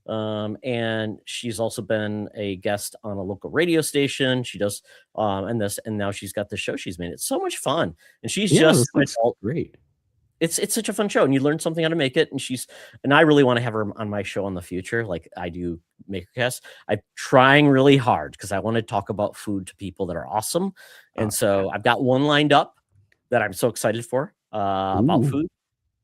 and she's also been a guest on a local radio station. She does and now she's got the show she's made. It's so much fun, and she's just an adult. Great. It's such a fun show, and you learn something how to make it. And I really want to have her on my show in the future, like I do MakerCast. I'm trying really hard because I want to talk about food to people that are awesome, and so I've got one lined up that I'm so excited for about food.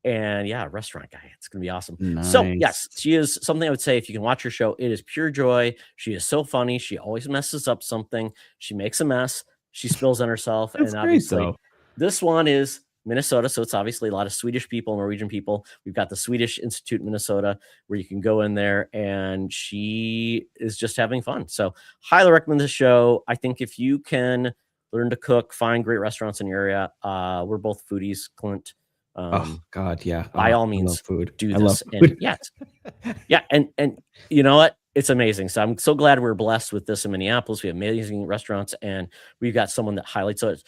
And yeah, restaurant guy, it's gonna be awesome. Nice. So yes, she is something I would say if you can watch her show, it is pure joy. She is so funny. She always messes up something. She makes a mess. She spills on herself, That's and obviously great, this one is Minnesota, so it's obviously a lot of Swedish people, Norwegian people. We've got the Swedish Institute in Minnesota where you can go in there, and she is just having fun. So highly recommend this show. I think if you can learn to cook, find great restaurants in your area. We're both foodies, Clint. Oh God, yeah. By all means, food. do I this. love food. And yeah, and you know what? It's amazing. So I'm so glad we're blessed with this in Minneapolis. We have amazing restaurants, and we've got someone that highlights it.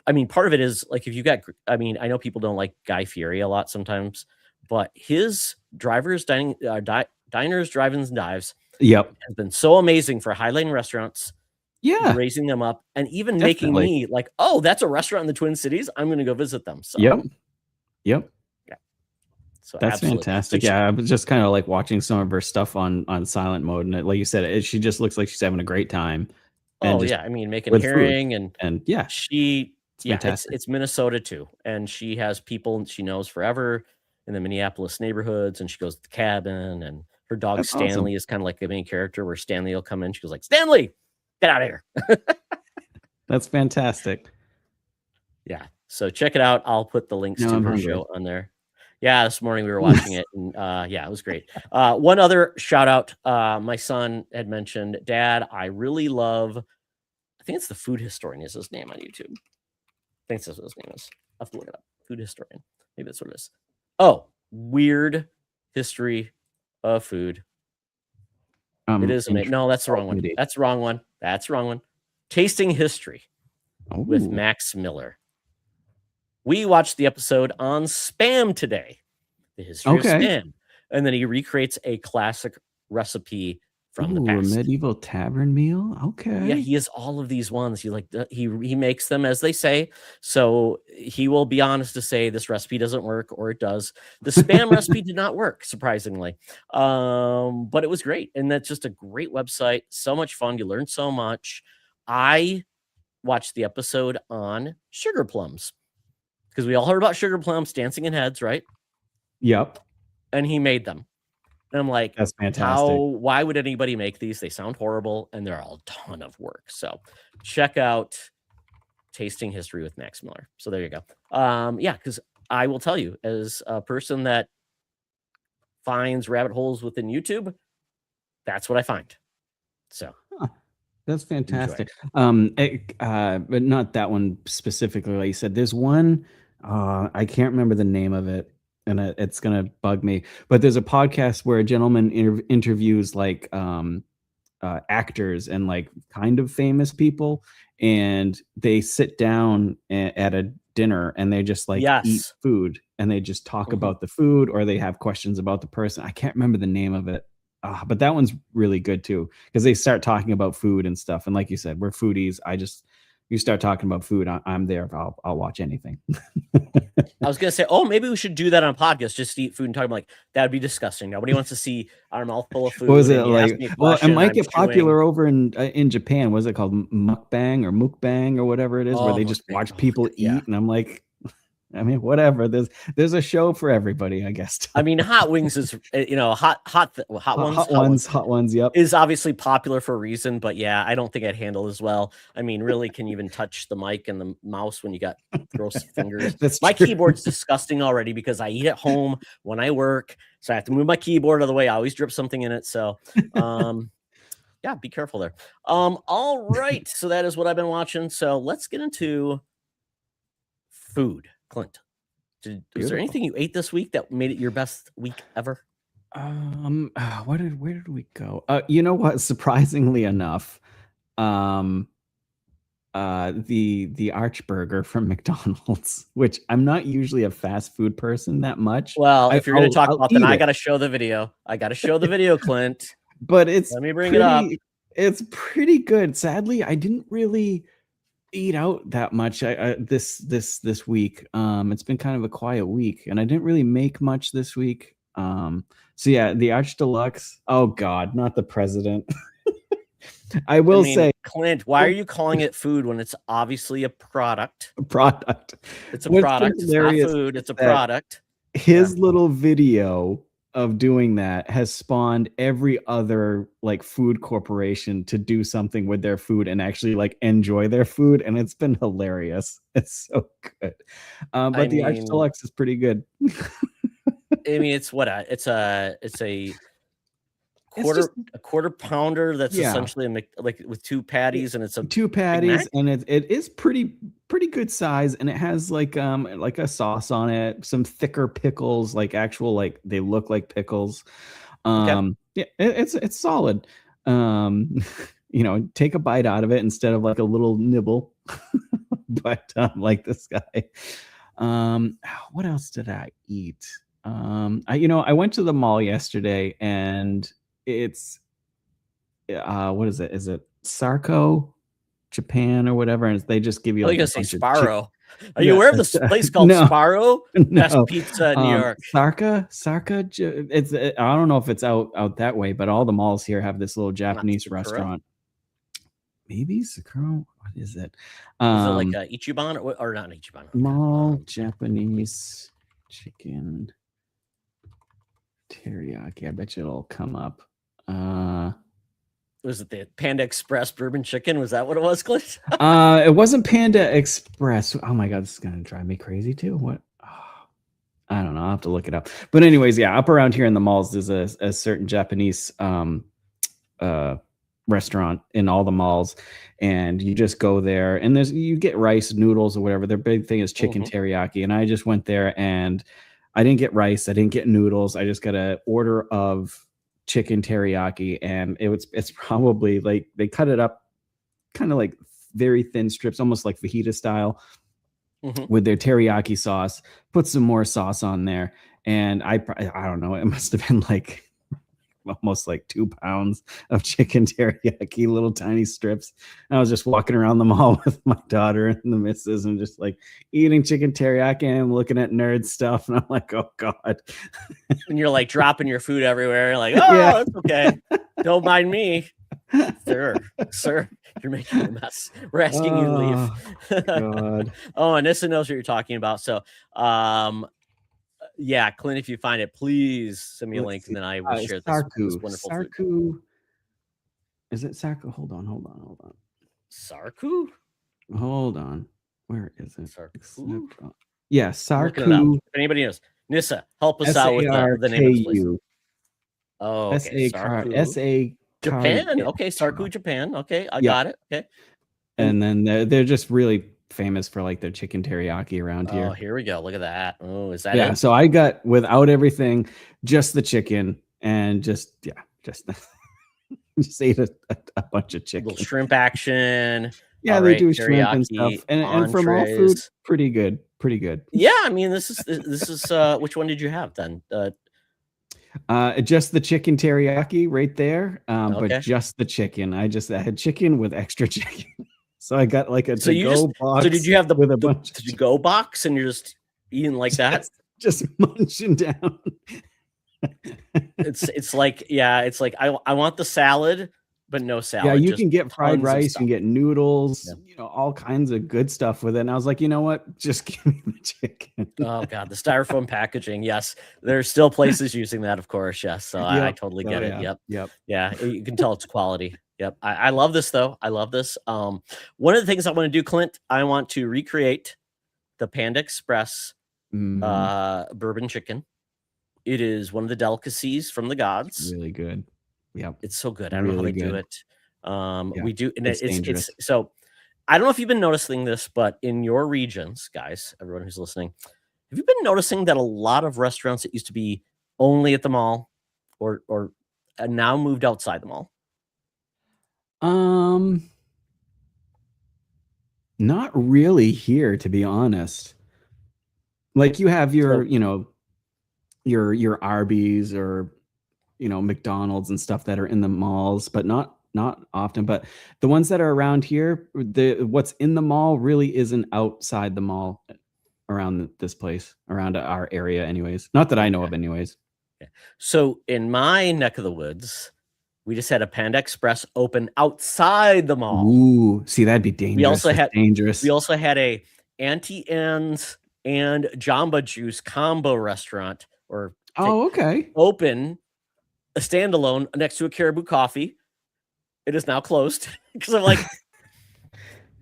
I mean, part of it is like if you got. I mean, I know people don't like Guy Fieri a lot sometimes, but his diners, drive-ins, and dives. Yep, has been so amazing for highlighting restaurants. Yeah, raising them up, and even making me like, oh, that's a restaurant in the Twin Cities. I'm going to go visit them. So. Yep. Yeah. So that's fantastic. Yeah, I was just kind of like watching some of her stuff on silent mode, and like you said, she just looks like she's having a great time. Oh yeah, I mean, making herring and yeah, it's Minnesota too, and she has people she knows forever in the Minneapolis neighborhoods, and she goes to the cabin, and her dog Stanley is kind of like the main character, where Stanley will come in, she goes like, Stanley, get out of here. That's fantastic. Yeah. So check it out. I'll put the links to her show on there. Yeah, this morning we were watching it, and yeah, it was great. One other shout out, my son had mentioned, Dad, I really love, I think it's the Food Historian is his name on YouTube. I think that's what his name is. I'll have to look it up. Food Historian. Maybe that's what it is. Oh, Weird History of Food. It is amazing. No, that's the wrong one. That's the wrong one. That's the wrong one. Tasting History with Max Miller. We watched the episode on Spam today, the history of Spam, and then he recreates a classic recipe from the past. A medieval tavern meal. Okay. Yeah, he has all of these ones. He makes them as they say. So he will be honest to say this recipe doesn't work, or it does. The Spam recipe did not work, surprisingly, but it was great, and that's just a great website. So much fun. You learn so much. I watched the episode on sugar plums, because we all heard about sugar plums dancing in heads, right? Yep. And he made them. And I'm like, that's fantastic. Why would anybody make these? They sound horrible, and they're a ton of work. So check out Tasting History with Max Miller. So there you go. Yeah, because I will tell you, as a person that finds rabbit holes within YouTube, that's what I find. So that's fantastic. But not that one specifically. Like you said, there's one, I can't remember the name of it, and it's gonna bug me. But there's a podcast where a gentleman interviews like actors and like kind of famous people, and they sit down at a dinner and they just like eat food, and they just talk about the food, or they have questions about the person. I can't remember the name of it. But that one's really good too, because they start talking about food and stuff. And like you said, we're foodies. You start talking about food, I'm there. I'll watch anything. I was gonna say, maybe we should do that on a podcast, just eat food and talk about, like, that would be disgusting. Nobody wants to see our mouth full of food. What was it like? Well, it might get popular over in Japan. What is it called? Mukbang or mukbang or whatever it is, where they just watch people eat. And I'm like, I mean, whatever. There's a show for everybody, I guess. I mean, hot wings is, hot ones. Yep, is obviously popular for a reason. But yeah, I don't think I'd handle as well. I mean, really, can you even touch the mic and the mouse when you got gross fingers. That's My true. keyboard's disgusting already because I eat at home when I work, so I have to move my keyboard out of the way. I always drip something in it. So, yeah, be careful there. All right, so that is what I've been watching. So let's get into food. Clint, was there anything you ate this week that made it your best week ever? Where did we go? You know what? Surprisingly enough, the Archburger from McDonald's, which I'm not usually a fast food person that much. Well, if you're going to talk about, then I got it. to show the video. I got to show the video, Clint. But it's let me bring it up. It's pretty good. Sadly, I didn't really eat out that much this week. It's been kind of a quiet week, and I didn't really make much this week. So yeah, the Arch Deluxe. Oh God, not the president. I will say, Clint, why are you calling it food when it's obviously a product? A product. It's a product. It's not food. It's a product. His little video of doing that has spawned every other like food corporation to do something with their food and actually like enjoy their food, and it's been hilarious. It's so good. But the Arch Deluxe is pretty good. I mean, it's what it's a quarter pounder that's essentially like with two patties, and it's a two patties, and it is pretty good size, and it has like a sauce on it, some thicker pickles, like actual like they look like pickles. Yeah, it's solid. You know, take a bite out of it instead of like a little nibble. But like this guy. What else did I eat? I went to the mall yesterday, and it's what is it? Is it Sarko, Japan or whatever? And they just give you like a say Sparrow. Are you aware of this place called Sparrow? Best pizza in New York. Sarka. It's I don't know if it's out that way, but all the malls here have this little Japanese restaurant. Maybe Sakura. What is it? Is it like Ichiban or not Ichiban? Mall Japanese chicken teriyaki. I bet you it'll come up. Was it the Panda Express bourbon chicken? Was that what it was, Clint? It wasn't Panda Express. Oh my God, this is gonna drive me crazy too. What? Oh, I don't know. I'll have to look it up. But anyways, yeah, up around here in the malls, there's a certain Japanese restaurant in all the malls, and you just go there, and you get rice, noodles, or whatever. Their big thing is chicken teriyaki, and I just went there, and I didn't get rice, I didn't get noodles. I just got an order of chicken teriyaki, and it's probably like they cut it up kind of like very thin strips, almost like fajita style, with their teriyaki sauce. Put some more sauce on there, and I don't know, it must have been like almost like 2 pounds of chicken teriyaki, little tiny strips. And I was just walking around the mall with my daughter and the missus, and just like eating chicken teriyaki, and I'm looking at nerd stuff, and I'm like, oh God. And you're like dropping your food everywhere. You're like, oh, that's okay. Don't mind me. Sir, you're making a mess. We're asking you to leave. God. Oh, and Nissa knows what you're talking about. So yeah, Clint, if you find it, please send me a link, and then I will share this wonderful food. Is it Sarku? Hold on. Sarku? Hold on. Where is it? Sarku? Yeah, Sarku. If anybody knows. Nissa, help us out with the name of this place. Oh, okay. Sarku. Japan. Okay, Sarku, Japan. Okay, I got it. Okay. And then they're just really famous for like their chicken teriyaki around here. Oh, here we go. Look at that. Oh, is that it? So I got, without everything, just the chicken, and just ate a bunch of chicken. Little shrimp action. Yeah, they do shrimp and stuff. And from all food, pretty good. Yeah, I mean, this is which one did you have then? Just the chicken teriyaki right there. But just the chicken. I had chicken with extra chicken. So I got like a to-go box. So did you have with a bunch of to-go box, and you're just eating like that? Just munching down. It's like I want the salad, but no salad. Yeah, you can get fried rice, you can get noodles, all kinds of good stuff with it. And I was like, you know what? Just give me the chicken. Oh God, the styrofoam packaging. Yes, there's still places using that, of course. Yes, so I totally get it. Yep. Yeah, you can tell it's quality. Yep. I love this though. I love this. One of the things I want to do, Clint, I want to recreate the Panda Express bourbon chicken. It is one of the delicacies from the gods. Really good. Yeah, it's so good. I don't know how they do it. We do, and it's so. I don't know if you've been noticing this, but in your regions, guys, everyone who's listening, have you been noticing that a lot of restaurants that used to be only at the mall, or now moved outside the mall? Not really here, to be honest. Like you have your, your Arby's or, McDonald's and stuff that are in the malls, but not often. But the ones that are around here, what's in the mall really isn't outside the mall around this place, around our area anyways. Not that I know of anyways. Okay. So in my neck of the woods, we just had a Panda Express open outside the mall. Ooh, see, that'd be dangerous. We also had a Auntie Anne's and Jamba Juice combo restaurant, open, a standalone next to a Caribou Coffee. It is now closed because I'm like,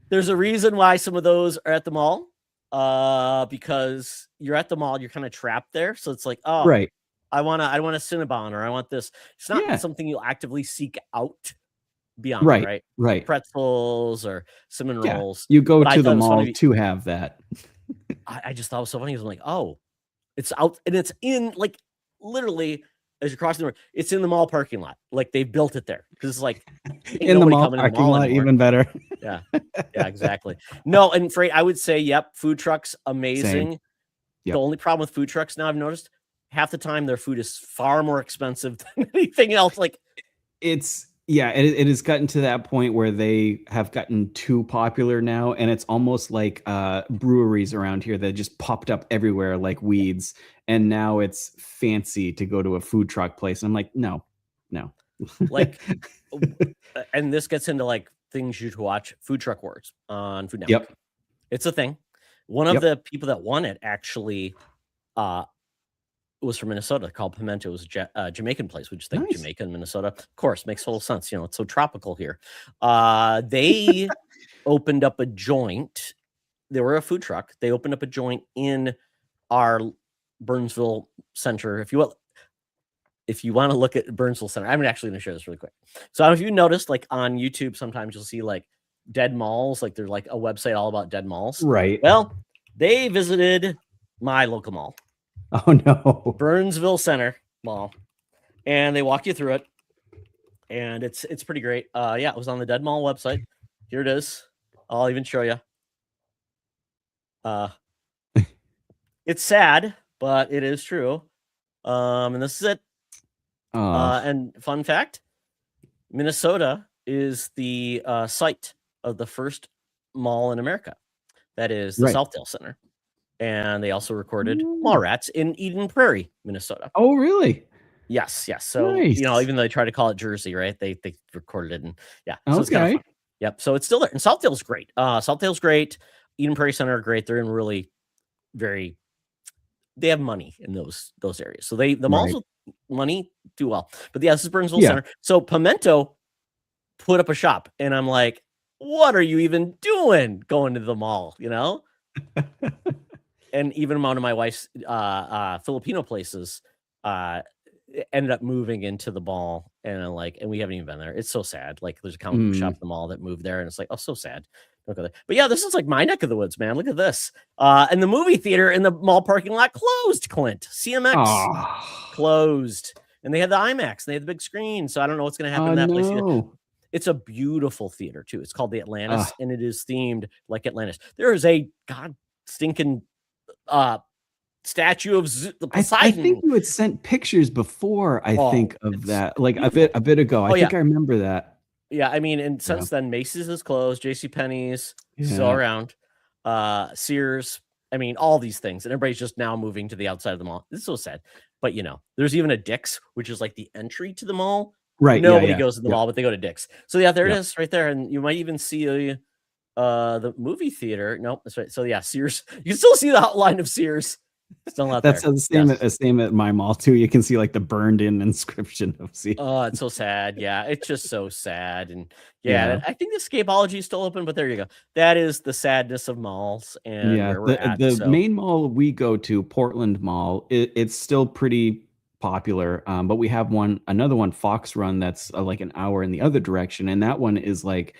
there's a reason why some of those are at the mall. Because you're at the mall, you're kind of trapped there. So it's like, oh, right. I want a Cinnabon, or I want this. It's not something you'll actively seek out beyond, right? Pretzels or cinnamon rolls. You go to the mall to have that. I just thought it was so funny. I was like, oh, it's out, and it's in, like, literally as you're crossing the road, it's in the mall parking lot. Like, they built it there because it's like in the mall parking lot anymore. Even better. Yeah, exactly. No, and Freight, I would say, food trucks, amazing. Yep. The only problem with food trucks now, I've noticed, half the time their food is far more expensive than anything else. Like, it has gotten to that point where they have gotten too popular now, and it's almost like breweries around here that just popped up everywhere like weeds, and now it's fancy to go to a food truck place. And I'm like, no. Like, and this gets into like things you should watch. Food Truck Wars on Food Network. Yep. It's a thing. One of the people that won it actually was from Minnesota, called Pimento. It was a Jamaican place. We just think Jamaica and Minnesota, of course, makes total sense. It's so tropical here. They opened up a joint. They were a food truck. They opened up a joint in our Burnsville Center. If you want to look at Burnsville Center, I'm actually going to share this really quick. So I don't know if you noticed, like on YouTube, sometimes you'll see like dead malls. Like there's like a website all about dead malls. Right. Well, they visited my local mall. Oh no. Burnsville Center Mall. And they walk you through it. And it's pretty great. It was on the Dead Mall website. Here it is. I'll even show you. It's sad, but it is true. And this is it. And fun fact, Minnesota is the site of the first mall in America. That is the Southdale Center. And they also recorded Mallrats in Eden Prairie, Minnesota. Oh, really? Yes. So, even though they try to call it Jersey, right? They recorded it. And so it's kind of fun. Yep. So it's still there. And Southdale's great. Southdale's great. Eden Prairie Center are great. They're in really they have money in those areas. So the malls with money do well. But this is Burnsville Center. So Pimento put up a shop, and I'm like, what are you even doing going to the mall? And even one of my wife's Filipino places ended up moving into the mall, and we haven't even been there. It's so sad. Like, there's a comic book shop in the mall that moved there, and it's like, oh, so sad. Don't go there. But this is like my neck of the woods, man. Look at this. And the movie theater in the mall parking lot closed, Clint. CMX closed. And they had the IMAX, and they had the big screen. So I don't know what's going to happen to that place either. It's a beautiful theater, too. It's called the Atlantis, and it is themed like Atlantis. There is a stinking statue of Poseidon. I think you had sent pictures before. I think of that, like a bit ago. I think I remember that. Yeah, I mean, and since then, Macy's is closed, JCPenney's still around, Sears. I mean, all these things, and everybody's just now moving to the outside of the mall. It's so sad, but there's even a Dick's, which is like the entry to the mall. Right. Nobody goes to the mall, but they go to Dick's. So there it is, right there, and you might even see the movie theater. Nope, that's right. So Sears. You can still see the outline of Sears Still not That's there. the same, Yes. same at my mall too. You can see like the burned in inscription of see. Oh, it's so sad. Yeah, it's just so sad. And Yeah. I think the Escapology is still open, but there you go. That is the sadness of malls and Yeah. where we're The at. the So main mall we go to, Portland Mall, it's still pretty popular. But we have another one, Fox Run, that's like an hour in the other direction, and that one is like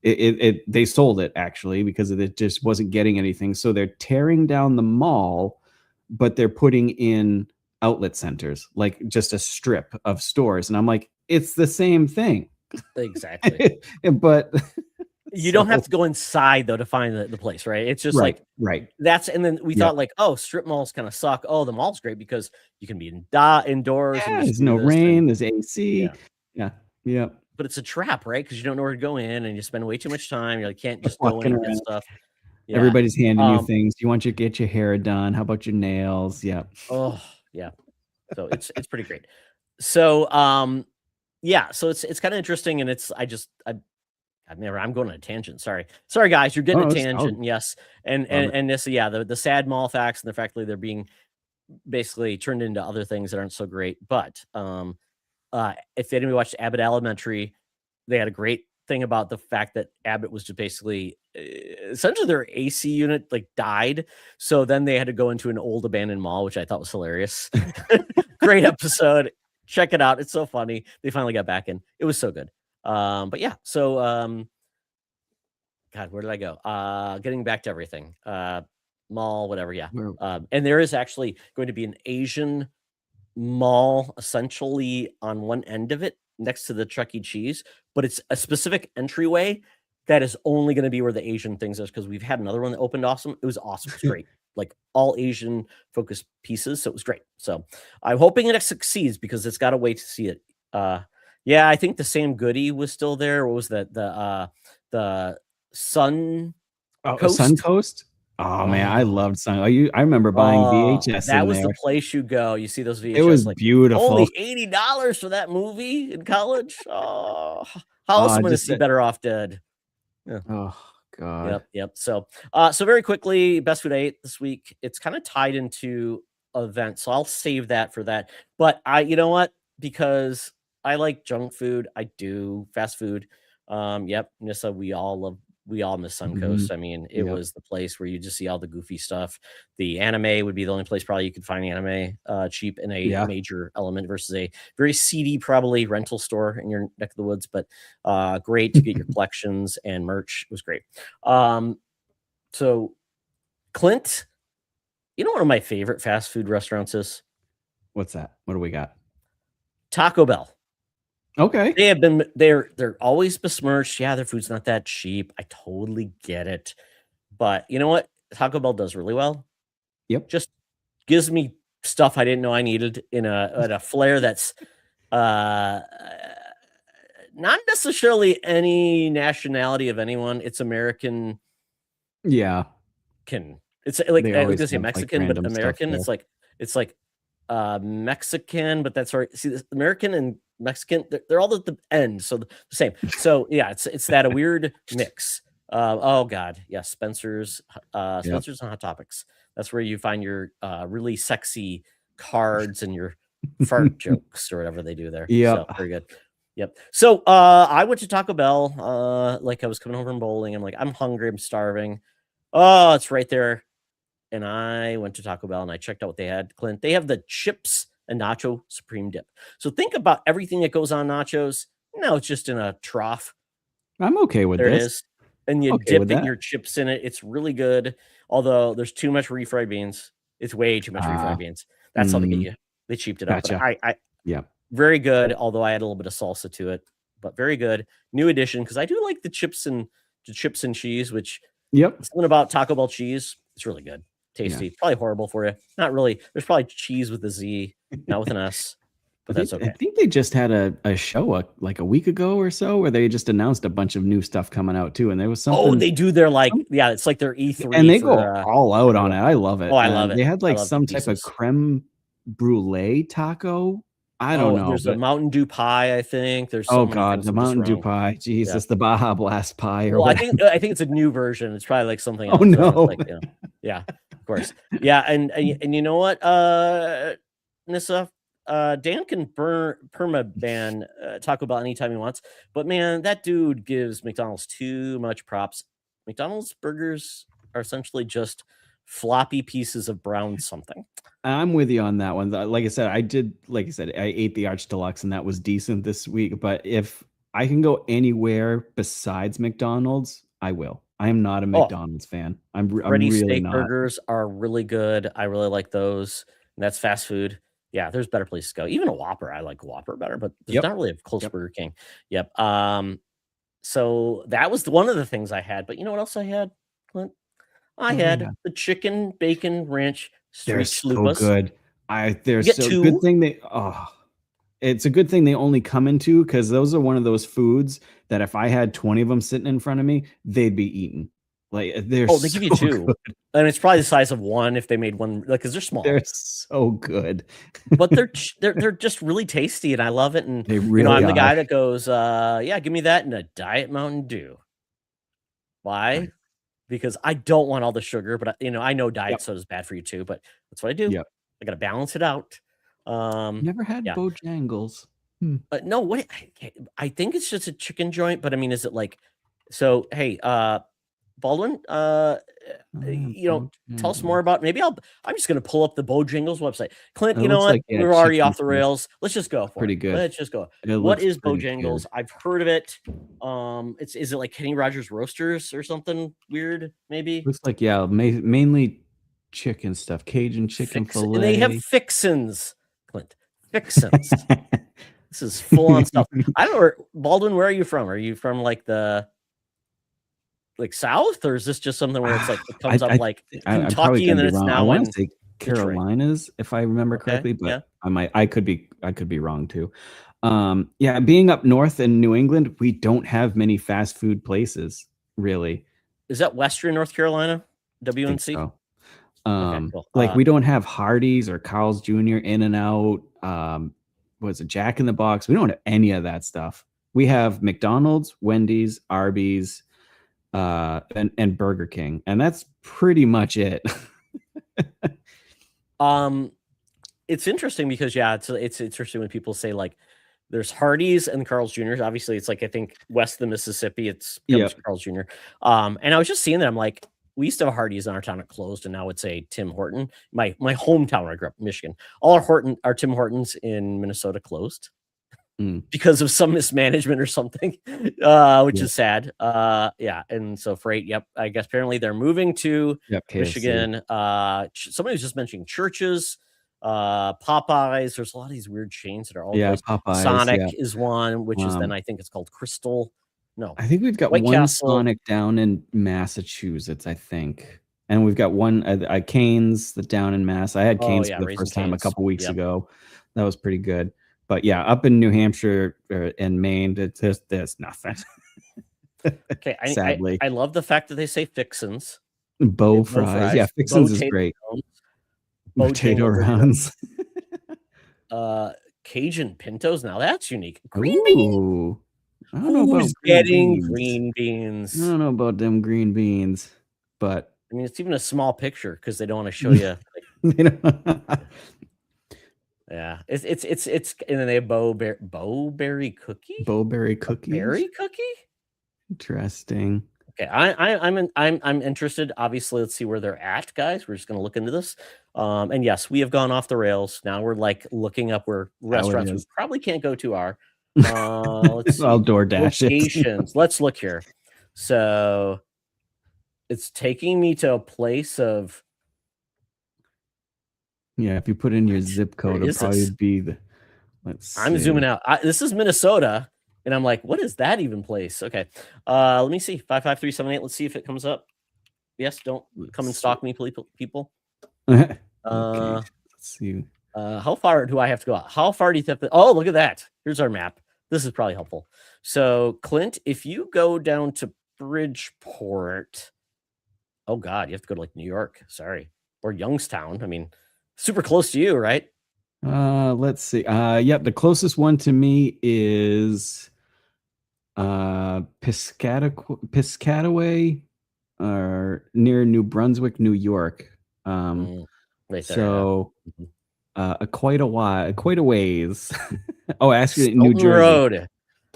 they sold it actually because it just wasn't getting anything. So they're tearing down the mall, but they're putting in outlet centers, like just a strip of stores. And I'm like, it's the same thing. exactly. But You don't have so to go inside though to find the place, right? It's just right, like right. that's and then we Yep. thought like, oh, strip malls kind of suck. Oh, the mall's great because you can be indoors and Yeah, just there's do no this. And rain, there's AC. yeah. Yeah. Yep. But it's a trap, right? Because you don't know where to go in and you spend way too much time. You like, can't Just just go in walking and get around. stuff. Yeah. Everybody's handing you Um, things. You want to get your hair done? How about your nails? Yeah. oh yeah. So it's pretty great. So yeah, so it's kind of interesting, and I'm going on a tangent. Sorry guys, you're getting a Oh, tangent. Yes, love it. and this the sad mall facts and the fact that they're being basically turned into other things that aren't so great. But if anybody watched Abbott Elementary, they had a great thing about the fact that Abbott was just basically essentially their AC unit like died, so then they had to go into an old abandoned mall, which I thought was hilarious. Great episode. Check it out. It's so funny. They finally got back in. It was so good. But yeah, so God, where did I go? Getting back to everything. Mall, whatever, yeah. Where- And there is actually going to be an Asian mall essentially on one end of it next to the Chuck E. Cheese, but it's a specific entryway that is only going to be where the Asian things is because we've had another one that opened awesome. It was awesome. It's great. Like all Asian focused pieces. So it was great. So I'm hoping it succeeds because it's got to wait to see it. Yeah, I think the same Goody was still there. What was that? The Sun Coast? Suncoast? Oh man, I Oh, loved Sun. I remember buying VHS that in was the there. place you go. You see those VHS It was like beautiful. only $80 for that movie in college. Oh, how else am I going to Just see Better Off Dead? Yeah. oh god. Yep. So very quickly, best food I ate this week. It's kind of tied into events, so I'll save that for that. But you know what? Because I like junk food, I do fast food. Yep, Nissa, we all miss Suncoast. Mhm. I mean, it Yep. was the place where you just see all the goofy stuff. The anime would be the only place probably you could find anime cheap in a Yeah. major element versus a very seedy probably rental store in your neck of the woods. But great to get your collections and merch. It was great. So Clint, you know one of my favorite fast food restaurants is What's that? What do we got? Taco Bell. Okay. They're always besmirched. Yeah, their food's not that cheap. I totally get it. But you know what? Taco Bell does really well. Yep. Just gives me stuff I didn't know I needed in a flair that's not necessarily any nationality of anyone. It's American. Yeah. It's like They I was always gonna say have, like, Mexican, but random stuff American. there. It's like Mexican, but that's right. See, this American and Mexican, they're all at the end, so the same. So yeah, it's that a weird mix. Oh God, yes, Spencer's, Yep. Spencer's on Hot Topics. That's where you find your really sexy cards and your fart jokes or whatever they do there. Yep. So very good. Yep. So I went to Taco Bell. Like I was coming home from bowling. I'm like, I'm hungry. I'm starving. Oh, it's right there. And I went to Taco Bell and I checked out what they had. Clint, they have the chips and nacho supreme dip. So think about everything that goes on nachos. No, it's just in a trough. I'm okay with There it this. is. And you Okay dip with it, that. your chips in it. It's really good. Although there's too much refried beans. It's way too much refried beans. That's how they get you. They cheaped it up. Gotcha. But I Yeah. very good. Although I had a little bit of salsa to it, but very good. New addition because I do like the chips and cheese, which Yep. something about Taco Bell cheese. It's really good. Tasty. Probably horrible for you. Not really. There's probably cheese with a Z, not with an S. But that's I okay. think they just had a show like a week ago or so where they just announced a bunch of new stuff coming out too, and there was something. Oh, they do their it's like their E3, and they go all out on it. I love it. Oh, I love it. They had I like love some the type of pieces. creme brulee taco. I don't know. There's a Mountain Dew pie. I think there's. So Oh many God, things the I'm just Mountain Dew wrong. pie. Jesus, the Baja Blast pie or Well, I whatever. think it's a new version. It's probably like something else. Oh no. Yeah, of course. Yeah, and you know what, Nissa, Dan can perma-ban Taco Bell anytime he wants, but man, that dude gives McDonald's too much props. McDonald's burgers are essentially just floppy pieces of brown something. I'm with you on that one. Like I said, I ate the Arch Deluxe and that was decent this week. But if I can go anywhere besides McDonald's, I will. I am not a McDonald's fan. I'm Freddy's really steak not. burgers are really good. I really like those. And that's fast food. Yeah, there's better places to go. Even a Whopper, I like Whopper better, but there's not really a close Burger King. Yep. So that was one of the things I had. But you know what else I had, Clint? I had the chicken bacon ranch They're street so chalupas. good. Good thing they it's a good thing they only come in two, because those are one of those foods that if I had 20 of them sitting in front of me, they'd be eaten. Like they give you two, good. And it's probably the size of one if they made one, like, because they're small. They're so good, but they're just really tasty, and I love it. And they really I'm the guy that goes, yeah, give me that and a Diet Mountain Dew. Why? Right. Because I don't want all the sugar, but I know diet soda is bad for you too. But that's what I do. I got to balance it out. Never had Bojangles. No, what? I think it's just a chicken joint, but I mean, is it like? So hey, Baldwin, tell us more about. Maybe I'm just gonna pull up the Bojangles website. Clint, you know what? Like, we're already off the rails. Let's just go for pretty good. Let's just go. What is Bojangles? I've heard of it. Is it like Kenny Rogers Roasters or something weird? Maybe looks like mainly chicken stuff, Cajun chicken fillet. And they have fixins, Clint. Fixins. This is full on stuff. I don't know, Baldwin. Where are you from? Are you from like the South, or is this just something where it's like it comes up like Kentucky and then it's now in Carolinas, if I remember correctly, but I could be wrong too. Being up north in New England, we don't have many fast food places, really. Is that Western North Carolina? WNC? So. Cool. Like we don't have Hardee's or Carl's Jr., In-N-Out, what's it, Jack in the Box. We don't have any of that stuff. We have McDonald's, Wendy's, Arby's, and Burger King, and that's pretty much it. It's interesting because it's interesting when people say like there's Hardee's and Carl's Jr. Obviously, it's like I think west of the Mississippi, it's Carl's Jr. And I was just seeing that I'm like, we used to have a Hardee's in our town, it closed, and now it's a Tim Horton. My hometown where I grew up, Michigan. All our Tim Hortons in Minnesota closed because of some mismanagement or something, which is sad. And so freight. I guess apparently they're moving to Michigan. Somebody was just mentioning churches, Popeyes. There's a lot of these weird chains that are all Popeyes. Sonic is one, which is then I think it's called Crystal. No, I think we've got White one Castle. Sonic down in Massachusetts, I think, and we've got one at Cane's down in Mass. I had Cane's for the first time a couple weeks ago. That was pretty good. But up in New Hampshire and Maine, there's nothing. Okay, sadly, I love the fact that they say fixins. Bow fries. Yeah, fixins is great. Potato rounds. Cajun pintos. Now that's unique. Green beans. I don't know about green beans. I don't know about them green beans, but I mean, it's even a small picture because they don't want to show you. Yeah, it's and then they have bowberry cookie. Bowberry cookies. Berry cookie. Interesting. Okay, I'm interested. Obviously, let's see where they're at, guys. We're just gonna look into this. And yes, we have gone off the rails. Now we're like looking up where restaurants we probably can't go to are. Let's see. I'll DoorDash it. Let's look here. So it's taking me to a place of if you put in your zip code, it'll probably be the I'm zooming out. This is Minnesota, and I'm like, what is that even place? Okay. Let me see. 55378. Let's see if it comes up. Yes, don't come and stalk me, people. Okay. Let's see. How far do I have to go out? How far do you have to? Oh, look at that. Here's our map. This is probably helpful. So, Clint, if you go down to Bridgeport, oh God, you have to go to like New York. Sorry, or Youngstown. I mean, super close to you, right? Let's see. The closest one to me is Piscataway, or near New Brunswick, New York. Right there, yeah. So quite a while, quite a ways. Oh, actually, New Sultan Jersey. Road.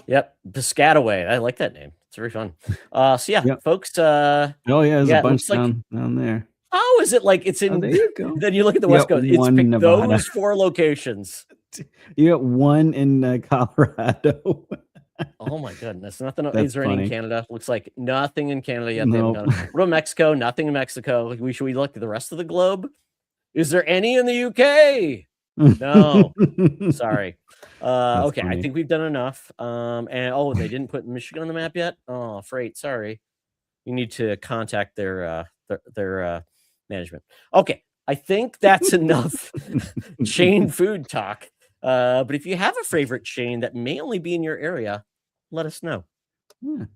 Yep, Piscataway. I like that name. It's very fun. So yeah, Yep. folks. Oh yeah, there's a It bunch looks like. down there. How is it like it's Oh, in? there you go. Then you look at the You West got Coast. It's one picked Nevada. those 4 locations. You got one in Colorado. Oh my goodness! Nothing. That's Is there any in funny. Canada? Looks like nothing in Canada yet. They haven't Nope. got it. What about Mexico? Nothing in Mexico. Should we look at the rest of the globe? Is there any in the UK? No. Sorry. Okay, I funny. think we've done enough. And they didn't put Michigan on the map yet. Oh, freight. Sorry. You need to contact their management. Okay, I think that's enough chain food talk. But if you have a favorite chain that may only be in your area, let us know. Yeah.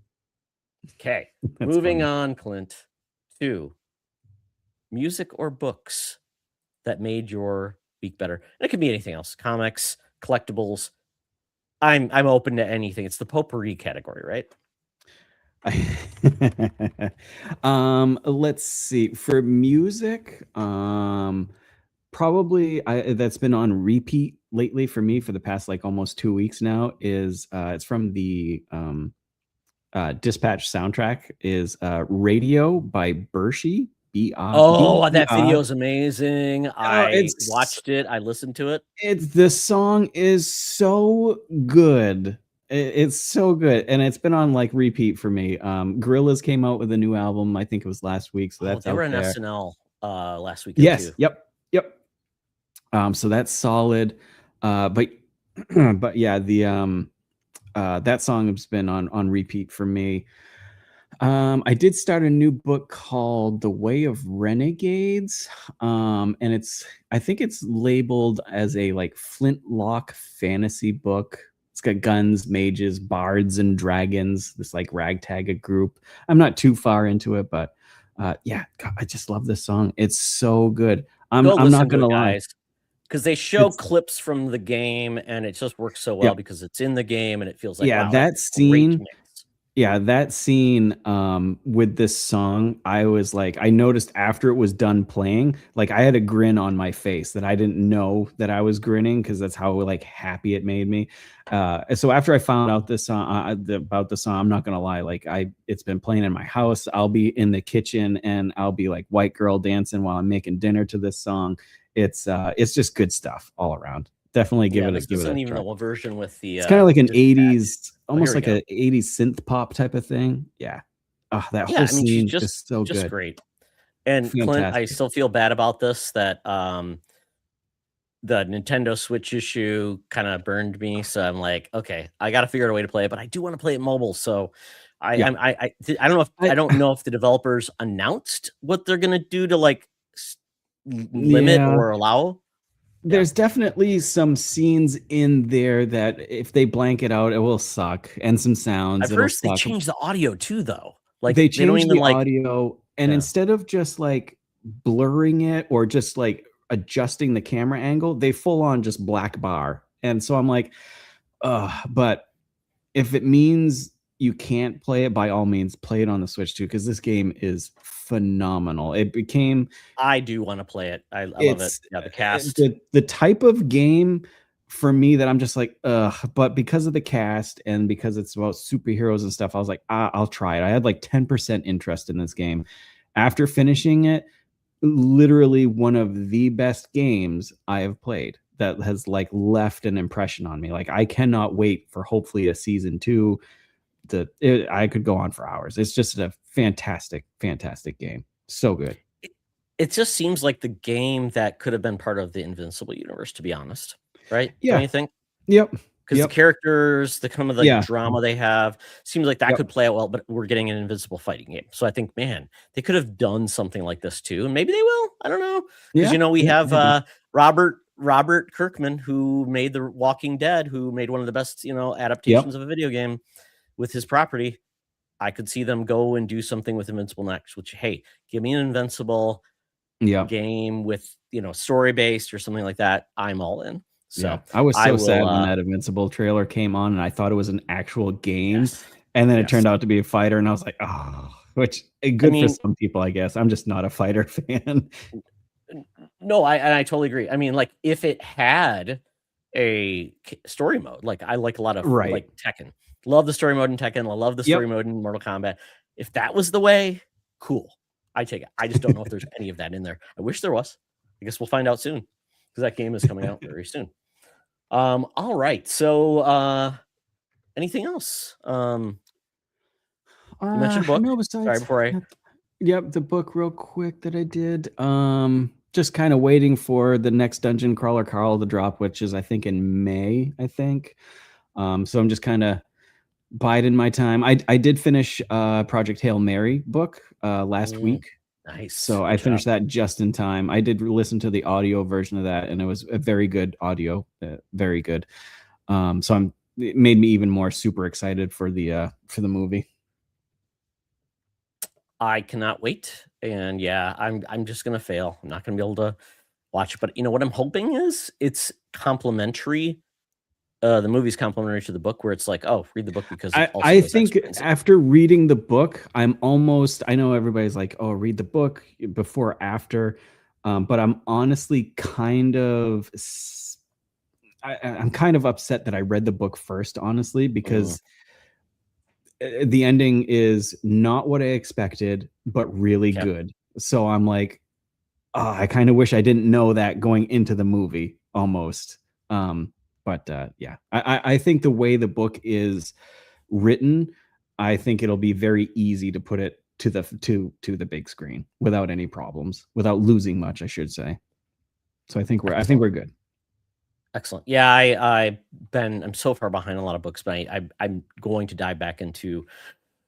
Okay, That's moving funny. on, Clint, to music or books that made your week better. And it could be anything else: comics, collectibles. I'm open to anything. It's the potpourri category, right? Let's see. For music, probably that's been on repeat lately for me for the past like almost 2 weeks now is it's from the Dispatch soundtrack is Radio by Bershi. Oh, that video is amazing. I It's watched it. I listened to it. the song is so good. It's so good, and it's been on like repeat for me. Gorillaz came out with a new album. I think it was last week, so that's They were out in there. SNL last weekend Yes. too. Yep. So that's solid. But but yeah, the that song has been on repeat for me. I did start a new book called The Way of Renegades. And I think it's labeled as a like flintlock fantasy book. It's got guns, mages, bards, and dragons, this like ragtag group. I'm not too far into it, but yeah, God, I just love this song. It's so good. I'm not gonna lie, because they show clips from the game and it just works so well because it's in the game and it feels like, wow, that's a great mix. Yeah, that scene with this song, I was like, I noticed after it was done playing, like I had a grin on my face that I didn't know that I was grinning because that's how like happy it made me. So after I found out this song about the song, I'm not gonna lie, like it's been playing in my house. I'll be in the kitchen and I'll be like white girl dancing while I'm making dinner to this song. It's just good stuff all around. Definitely give it a even try. the version with the It's kind of like an 80s, almost like an 80s synth pop type of thing. Yeah. That whole scene is just so good. Great. And Fantastic. Clint, I still feel bad about this, that the Nintendo Switch issue kind of burned me. So I'm like, okay, I got to figure out a way to play it, but I do want to play it mobile. So I don't know if the developers announced what they're going to do to like limit or allow. There's definitely some scenes in there that if they blank it out, it will suck, and some sounds. I've heard they changed the audio too, though. Like they changed the audio, and instead of just like blurring it or just like adjusting the camera angle, they full on just black bar. And so I'm like, but if it means you can't play it, by all means, play it on the Switch too, because this game is phenomenal. I do want to play it. I love it. Yeah, the cast. The type of game for me that I'm just like, but because of the cast and because it's about superheroes and stuff, I was like, I'll try it. I had like 10% interest in this game. After finishing it, literally one of the best games I have played that has like left an impression on me. Like I cannot wait for hopefully a season 2. I could go on for hours. It's just a fantastic game. So good. It just seems like the game that could have been part of the Invincible universe, to be honest. Right? Yeah. Don't you think? Yep. Because the characters, the kind of like drama they have, seems like that could play out well, but we're getting an Invincible fighting game. So I think, man, they could have done something like this too. And maybe they will. I don't know. Because we have Robert Kirkman, who made The Walking Dead, who made one of the best, adaptations of a video game with his property. I could see them go and do something with Invincible next, which, hey, give me an Invincible game with, story based or something like that. I'm all in. So I was so sad when that Invincible trailer came on and I thought it was an actual game. And then it turned out to be a fighter. And I was like, which good for some people, I guess. I'm just not a fighter fan. No, I totally agree. I mean, like if it had a story mode, like I like a lot of Right. like Tekken, love the story mode in Tekken, I love the story Yep. mode in Mortal Kombat. If that was the way, cool, I take it. I just don't know if there's any of that in there. I wish there was. I guess we'll find out soon because that game is coming out very soon. All right. So, anything else? You mentioned a book. No, Sorry, besides before I. yep, the book real quick that I did. Just kind of waiting for the next Dungeon Crawler Carl to drop, which is I think in May, I think. So I'm just kind of biding my time. I did finish Project Hail Mary book last week. Nice. So I finished that just in time. I did listen to the audio version of that, and it was a very good audio, very good. So it made me even more super excited for the movie. I cannot wait. And yeah, I'm just gonna fail. I'm not gonna be able to watch it. But you know what I'm hoping is it's complimentary. The movie's complimentary to the book, where it's like, oh, read the book because it also I does think X, Y, and Z. after reading the book, I know everybody's like, oh, read the book before, after. But I'm honestly I'm kind of upset that I read the book first, honestly, because the ending is not what I expected, but really good. So I'm like, oh, I kind of wish I didn't know that going into the movie almost. But yeah, I think the way the book is written, I think it'll be very easy to put it to the big screen without any problems, without losing much, I should say. So I think we're good. Excellent. Yeah, I'm so far behind a lot of books, but I'm going to dive back into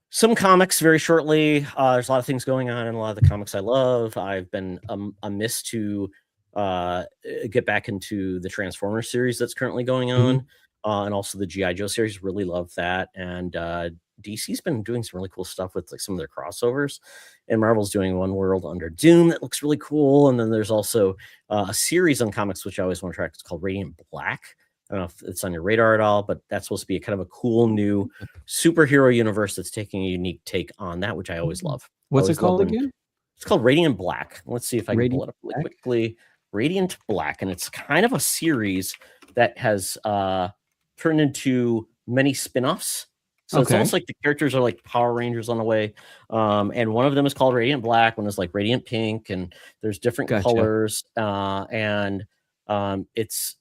some comics very shortly. There's a lot of things going on in a lot of the comics I love. I've been amiss to get back into the Transformers series that's currently going on, and also the G.I. Joe series. Really love that. And DC's been doing some really cool stuff with like some of their crossovers, and Marvel's doing One World Under Doom that looks really cool. And then there's also a series on comics which I always want to track. It's called Radiant Black. I don't know if it's on your radar at all, but that's supposed to be a kind of a cool new superhero universe that's taking a unique take on that, which I always love. What's it called again? It's called Radiant Black. Let's see if I can pull it up really Black? quickly. Radiant Black, and it's kind of a series that has turned into many spin-offs. So it's almost like the characters are like Power Rangers on the way. And one of them is called Radiant Black, one is like Radiant Pink, and there's different colors. And it's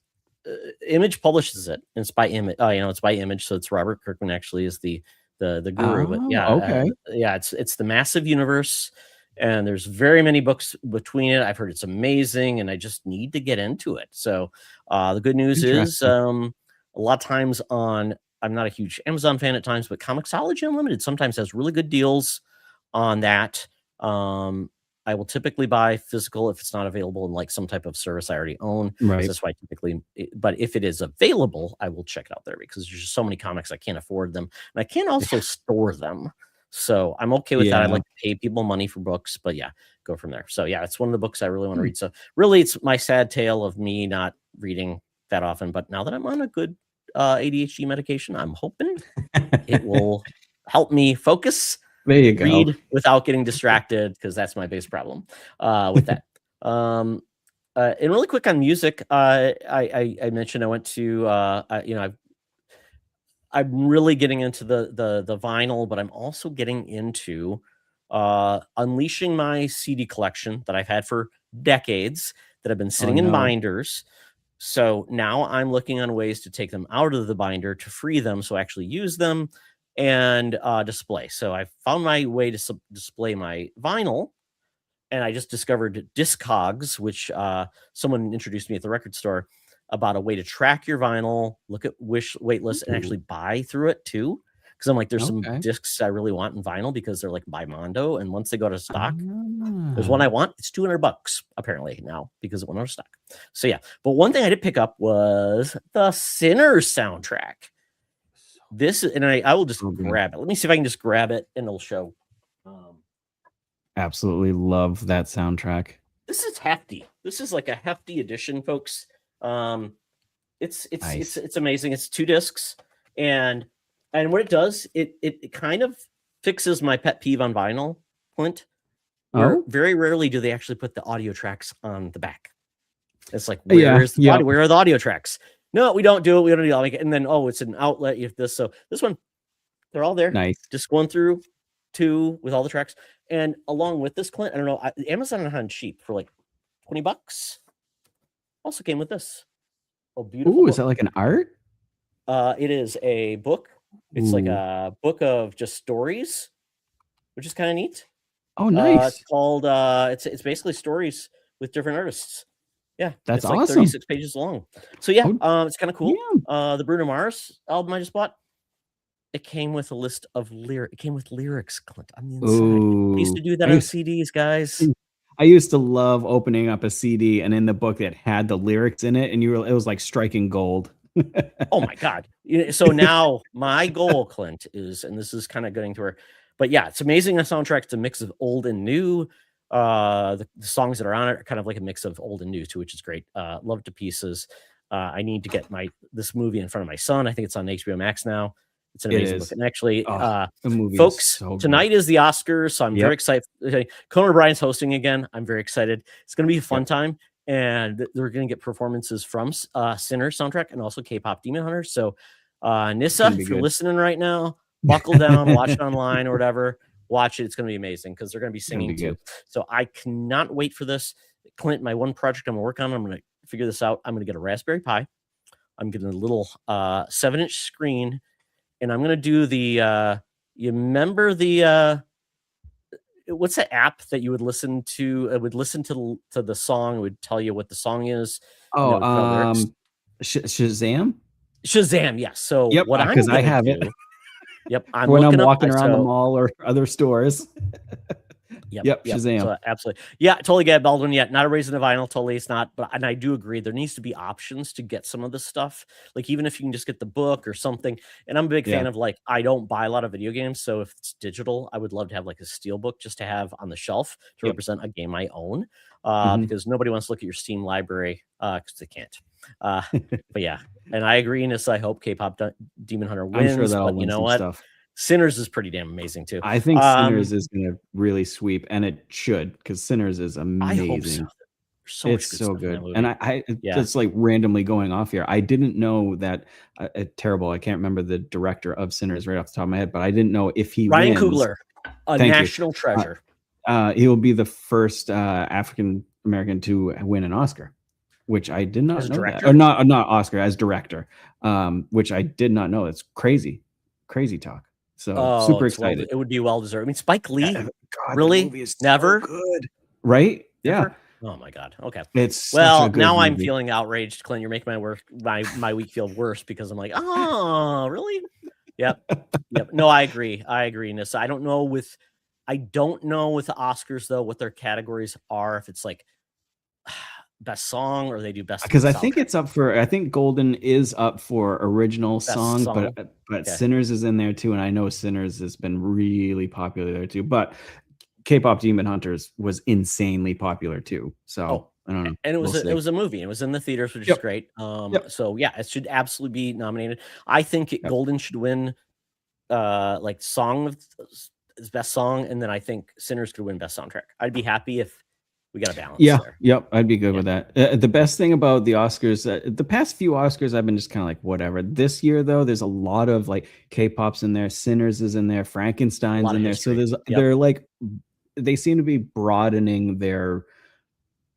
Image publishes it. And it's by Image. It's by Image, so it's Robert Kirkman actually is the guru. But yeah, yeah, it's the massive universe. And there's very many books between it. I've heard it's amazing, and I just need to get into it. So the good news is a lot of times I'm not a huge Amazon fan at times, but Comixology Unlimited sometimes has really good deals on that. I will typically buy physical if it's not available in like some type of service I already own. Right. So that's why but if it is available, I will check it out there because there's just so many comics I can't afford them. And I can't also store them. So I'm okay with that. I like to pay people money for books, but yeah, go from there. So yeah, it's one of the books I really want to read. So really, it's my sad tale of me not reading that often. But now that I'm on a good ADHD medication, I'm hoping it will help me focus. There you go. Read without getting distracted, because that's my biggest problem with that. And really quick on music, I mentioned I went to I'm really getting into the vinyl, but I'm also getting into unleashing my CD collection that I've had for decades that have been sitting in binders. So now I'm looking on ways to take them out of the binder to free them, so I actually use them and display. So I found my way to display my vinyl, and I just discovered Discogs, which someone introduced me at the record store about a way to track your vinyl, look at wait lists, and actually buy through it too. Because I'm like, there's some discs I really want in vinyl because they're like by Mondo, and once they go to stock, there's one I want. It's $200 apparently now because it went out of stock. So yeah, but one thing I did pick up was the Sinners soundtrack. This, and I will just grab it. Let me see if I can just grab it, and it'll show. Absolutely love that soundtrack. This is hefty. This is like a hefty edition, folks. It's amazing. It's 2 discs, and what it does, it kind of fixes my pet peeve on vinyl, Clint. where Oh, very rarely do they actually put the audio tracks on the back. It's like, yeah, where is the yeah. audio? Where are the audio tracks? No, we don't do it. We don't do it. And then, oh, it's an outlet. If this, so this one, they're all there. Nice. Just 1 through 2 with all the tracks. And along with this, Clint, I don't know, Amazon on cheap for like $20. Also came with this. Oh, beautiful. Ooh, is that like an art? It is a book. It's like a book of just stories, which is kind of neat. Oh, nice. It's called it's basically stories with different artists. Yeah, That's it's like awesome. 36 pages long. So yeah, it's kind of cool. Yeah. The Bruno Mars album I just bought, it came with a list of lyrics. It came with lyrics, Clint, on the inside. I used to do that on CDs, guys. I used to love opening up a CD and in the book that had the lyrics in it, and it was like striking gold. Oh my God. So now my goal, Clint, is, and this is kind of getting to where, but yeah, it's amazing. The soundtrack, it's a mix of old and new. The songs that are on it are kind of like a mix of old and new too, which is great. Love it to pieces. I need to get this movie in front of my son. I think it's on HBO Max now. It's an amazing book. And actually, folks, tonight is the Oscars, so I'm very excited. Conan O'Brien's hosting again. I'm very excited. It's going to be a fun time. And they're going to get performances from Sinner soundtrack and also K-pop Demon Hunter. So Nissa, if you're listening right now, buckle down, watch it online or whatever. Watch it. It's going to be amazing because they're going to be singing too. So I cannot wait for this. Clint, my one project I'm going to work on, I'm going to figure this out. I'm going to get a Raspberry Pi. I'm getting a little 7-inch screen. And I'm going to do the, you remember the, what's the app that you would listen to? It would listen to the song. It would tell you what the song is. Oh, Shazam? Shazam, yes. So what I'm because I have do, it. Yep, when I'm walking around the mall or other stores. Yep, Shazam. So absolutely. Yeah, totally get Baldwin. Yet not a Raisin of Vinyl. Totally, it's not. But and I do agree. There needs to be options to get some of this stuff. Like even if you can just get the book or something. And I'm a big fan of like I don't buy a lot of video games, so if it's digital, I would love to have like a steel book just to have on the shelf to represent a game I own. Because nobody wants to look at your Steam library because they can't. But yeah, and I agree. And I hope K-pop Demon Hunter wins. I'm sure that'll but win you know some what? Stuff. Sinners is pretty damn amazing too. I think Sinners is going to really sweep, and it should because Sinners is amazing. I hope so. It's so good. And I just like randomly going off here. I didn't know that terrible. I can't remember the director of Sinners right off the top of my head, but I didn't know if he Ryan wins. Coogler, a national treasure. He will be the first African American to win an Oscar, which I did not know. That. Or not Oscar as director, which I did not know. It's crazy talk. So super excited. It would be well deserved. I mean, Spike Lee, really never so good, right? Never? Yeah. Oh my God. Okay. It's now movie. I'm feeling outraged, Clint. You're making my week feel worse because I'm like, oh, really? Yep. No, I agree. Nissa. I don't know with the Oscars though what their categories are. If it's like best song or they do best because I think it's up for I think Golden is up for original song. But Sinners is in there too, and I know Sinners has been really popular there too, but K-pop Demon Hunters was insanely popular too, so I don't know. And it was a movie. It was in the theaters, which is great. So yeah, it should absolutely be nominated. I think Golden should win like song of best song, and then I think Sinners could win best soundtrack. I'd be happy if we got a balance there. Yep, I'd be good with that. The best thing about the Oscars, the past few Oscars, I've been just kind of like, whatever. This year, though, there's a lot of like K-pop's in there, Sinners is in there, Frankenstein's in there. So they're like, they seem to be broadening their,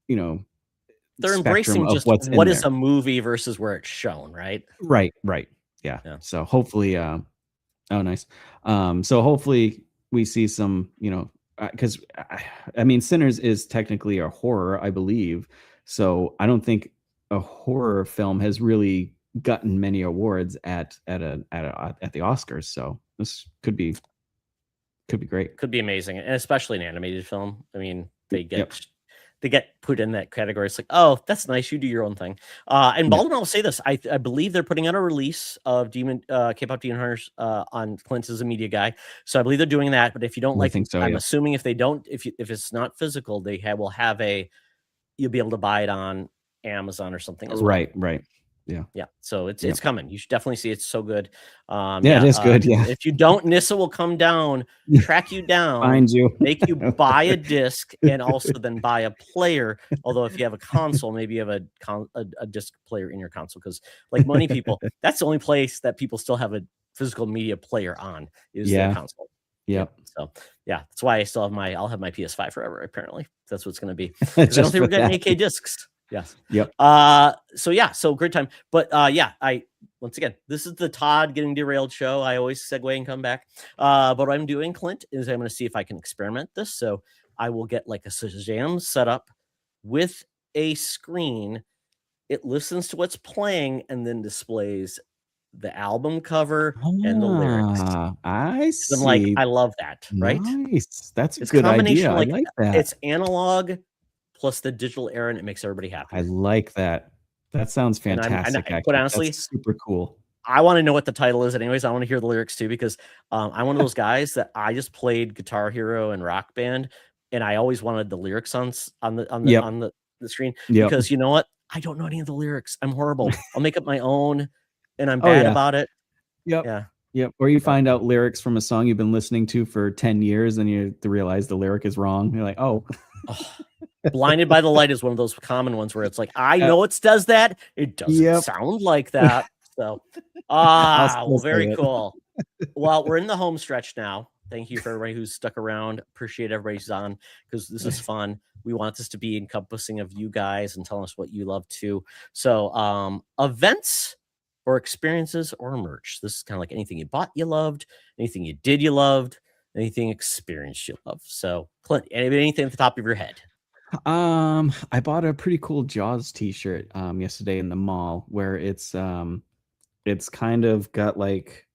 they're embracing just what is a movie versus where it's shown, right? Right. Yeah. So hopefully, oh, nice. So hopefully we see some, because I mean, Sinners is technically a horror, I believe. So I don't think a horror film has really gotten many awards at the Oscars. So this could be great. Could be amazing, and especially an animated film. I mean, they get put in that category. It's like, oh, that's nice. You do your own thing. And Baldwin, I'll say this: I believe they're putting out a release of K-pop Demon Hunters on Clint as a media guy. So I believe they're doing that. But if you don't like, I'm assuming if they don't, if it's not physical, will have you'll be able to buy it on Amazon or something as well. Right. Yeah. So it's coming. You should definitely see it. It's so good. It is good. Yeah. If you don't, Nissa will come down, track you down, find you, make you buy a disc, and also then buy a player. Although if you have a console, maybe you have a disc player in your console, because like many people, that's the only place that people still have a physical media player on is their console. Yep. So that's why I still have I'll have my PS5 forever. Apparently, that's what's going to be. Because I don't think we're getting 8K discs. Yes. Yep. So great time. But once again, this is the Todd Getting Derailed show. I always segue and come back. But what I'm doing, Clint, is I'm going to see if I can experiment this. So I will get like a Shazam setup with a screen. It listens to what's playing and then displays the album cover and the lyrics. I see. I'm like, I love that. Right? Nice. That's a good idea. I like that. It's analog plus the digital era, and it makes everybody happy. I like that. That sounds fantastic. But honestly, that's super cool. I want to know what the title is anyways. I want to hear the lyrics too, because I'm one of those guys that I just played Guitar Hero and Rock Band, and I always wanted the lyrics on the screen, because you know what? I don't know any of the lyrics. I'm horrible. I'll make up my own, and I'm bad about it. Yep. Or you find out lyrics from a song you've been listening to for 10 years, and you realize the lyric is wrong. You're like, oh. Blinded by the Light is one of those common ones where it's like, I know it does that. It doesn't sound like that. So, well, very cool. Well, we're in the home stretch now. Thank you for everybody who's stuck around. Appreciate everybody who's on, because this is fun. We want this to be encompassing of you guys and telling us what you love too. So, events or experiences or merch. This is kind of like anything you bought, you loved, anything you did, you loved, anything experienced you love. So, Clint, anything at the top of your head? I bought a pretty cool Jaws t-shirt yesterday in the mall, where it's kind of got like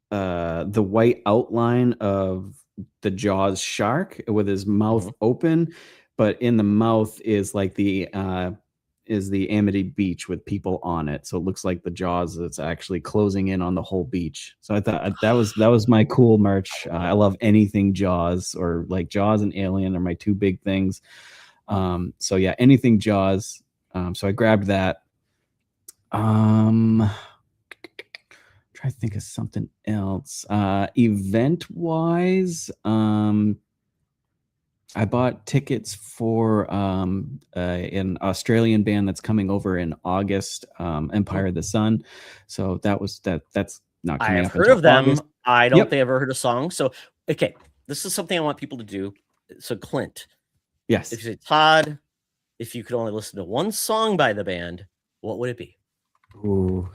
the white outline of the Jaws shark with his mouth open, but in the mouth is like the Amity Beach with people on it. So it looks like the Jaws that's actually closing in on the whole beach. So I thought that was my cool merch. I love anything Jaws, or like Jaws and Alien are my two big things. So yeah, anything Jaws. So I grabbed that. Try to think of something else. Event wise, I bought tickets for an Australian band that's coming over in August, Empire of the Sun. So that's not coming up. I've heard of them. August. I don't think I've ever heard a song. So, okay, this is something I want people to do. So, Clint, yes. If you say, Todd, if you could only listen to one song by the band, what would it be? Ooh,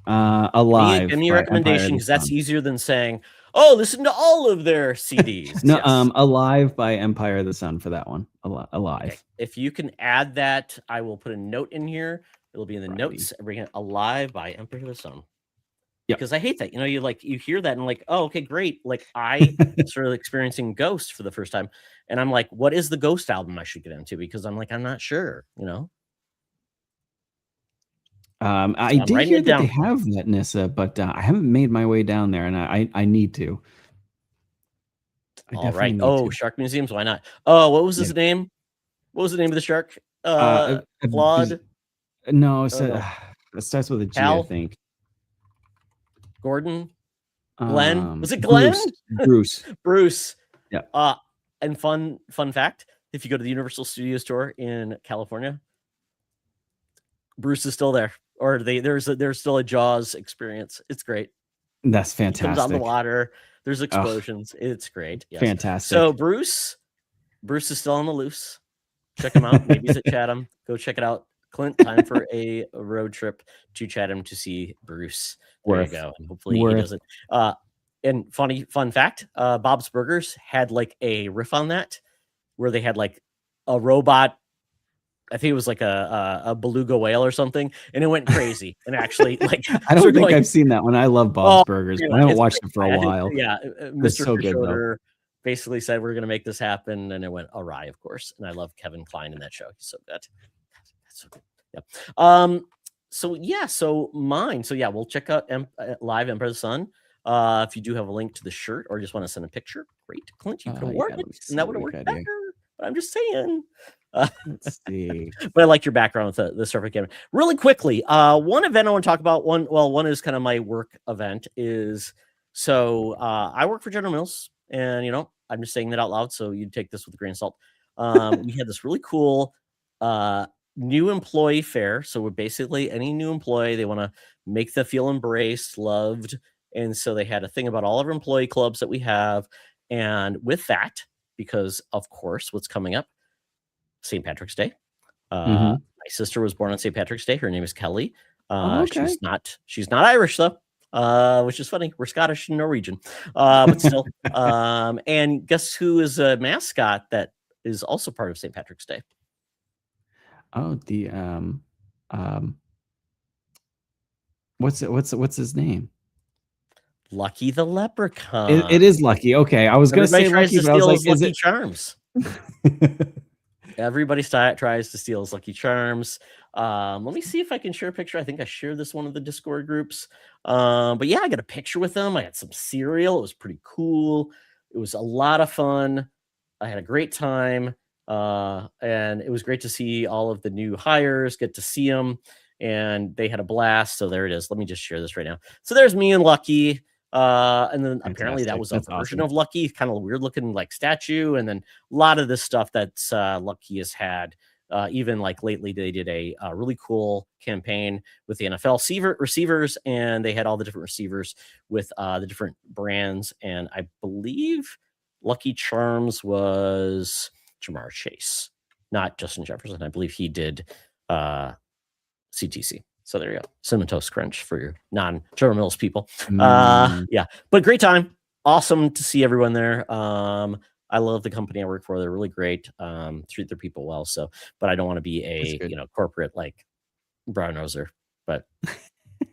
Alive. Give me a recommendation, because that's easier than saying, oh, listen to all of their CDs. No, Alive by Empire of the Sun for that one. Alive. Okay. If you can add that, I will put a note in here. It'll be in the notes. Bring it, Alive by Empire of the Sun. Because I hate that. You hear that and like, oh, okay, great. Like I started experiencing Ghost for the first time, and I'm like, what is the Ghost album I should get into? Because I'm like, I'm not sure. I did hear that they have that, Nissa, but I haven't made my way down there, and I need to. All right. Oh, Shark Museums. Why not? Oh, what was his name? What was the name of the shark? Claude? No, it starts with a G, I think. Gordon? Glenn? Was it Glenn? Bruce. Yeah. And fun fact, if you go to the Universal Studios store in California, Bruce is still there. Or there's still a Jaws experience. It's great. That's fantastic. He comes on the water. There's explosions. It's great. Yes. Fantastic. So Bruce is still on the loose. Check him out. Maybe he's at Chatham. Go check it out. Clint, time for a road trip to Chatham to see Bruce. There you go. And hopefully he doesn't. And fun fact, Bob's Burgers had like a riff on that, where they had like a robot. I think it was like a beluga whale or something, and it went crazy. And actually, like, I don't think I've seen that one. I love Bob's Burgers, but I haven't watched it for a while. Mr. So Schroeder basically said we're going to make this happen, and it went awry, of course. And I love Kevin Kline in that show; he's so good. That's so good. Yeah. So mine. So yeah, we'll check out Live Empire of the Sun. If you do have a link to the shirt or just want to send a picture, great, Clint, you could award it, and that would have worked better. But I'm just saying. Let's see. But I like your background with the surfer camera. Really quickly, one event I want to talk about. One is kind of my work event. I work for General Mills, and I'm just saying that out loud, so you take this with a grain of salt. We had this really cool new employee fair. So we're basically any new employee, they want to make them feel embraced, loved, and so they had a thing about all of our employee clubs that we have, and with that, because of course, what's coming up. St. Patrick's Day. My sister was born on St. Patrick's Day. Her name is Kelly. Okay. She's not Irish though, which is funny. We're Scottish and Norwegian, but still. And guess who is a mascot that is also part of St. Patrick's Day? Oh, the what's his name? Lucky the Leprechaun. It is Lucky. Okay, I was going to say Lucky, but I was like, is Lucky it Charms? Everybody tries to steal his Lucky Charms. Let me see if I can share a picture. I think I shared this one of the Discord groups. But yeah, I got a picture with them. I had some cereal. It was pretty cool. It was a lot of fun. I had a great time. And it was great to see all of the new hires, get to see them, and they had a blast. So there it is. Let me just share this right now. So there's me and Lucky. And then apparently that was a version of Lucky, kind of weird looking like statue. And then a lot of this stuff that's Lucky has had. Even like lately, they did a really cool campaign with the NFL receivers, and they had all the different receivers with the different brands. And I believe Lucky Charms was Jamar Chase, not Justin Jefferson. I believe he did CTC. So there you go. Cinnamon Toast Crunch for your non-General Mills people. Yeah, but great time. Awesome to see everyone there. I love the company I work for. They're really great. Treat their people well. So, but I don't want to be a corporate like brown noser. But I've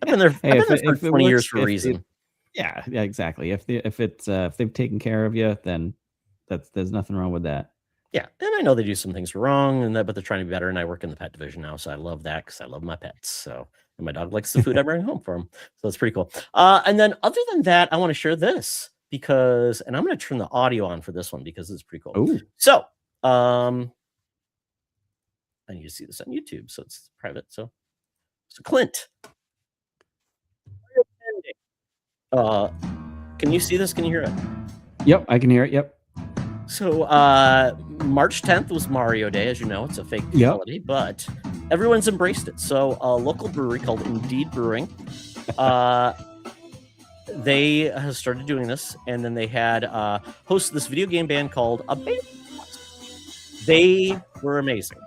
been there. I've been there for 20 years for a reason. Yeah, exactly. If they've taken care of you, then there's nothing wrong with that. Yeah, and I know they do some things wrong, but they're trying to be better. And I work in the pet division now, so I love that because I love my pets. So, and my dog likes the food I bring home for him. So it's pretty cool. And then other than that, I want to share this and I'm going to turn the audio on for this one because it's pretty cool. Ooh. So, I need to see this on YouTube, so it's private. So Clint, can you see this? Can you hear it? Yep, I can hear it. Yep. So March 10th was Mario Day, as you know. It's a fake holiday, but everyone's embraced it. So a local brewery called Indeed Brewing, they have started doing this, and then they had hosted this video game band called A Band. They were amazing.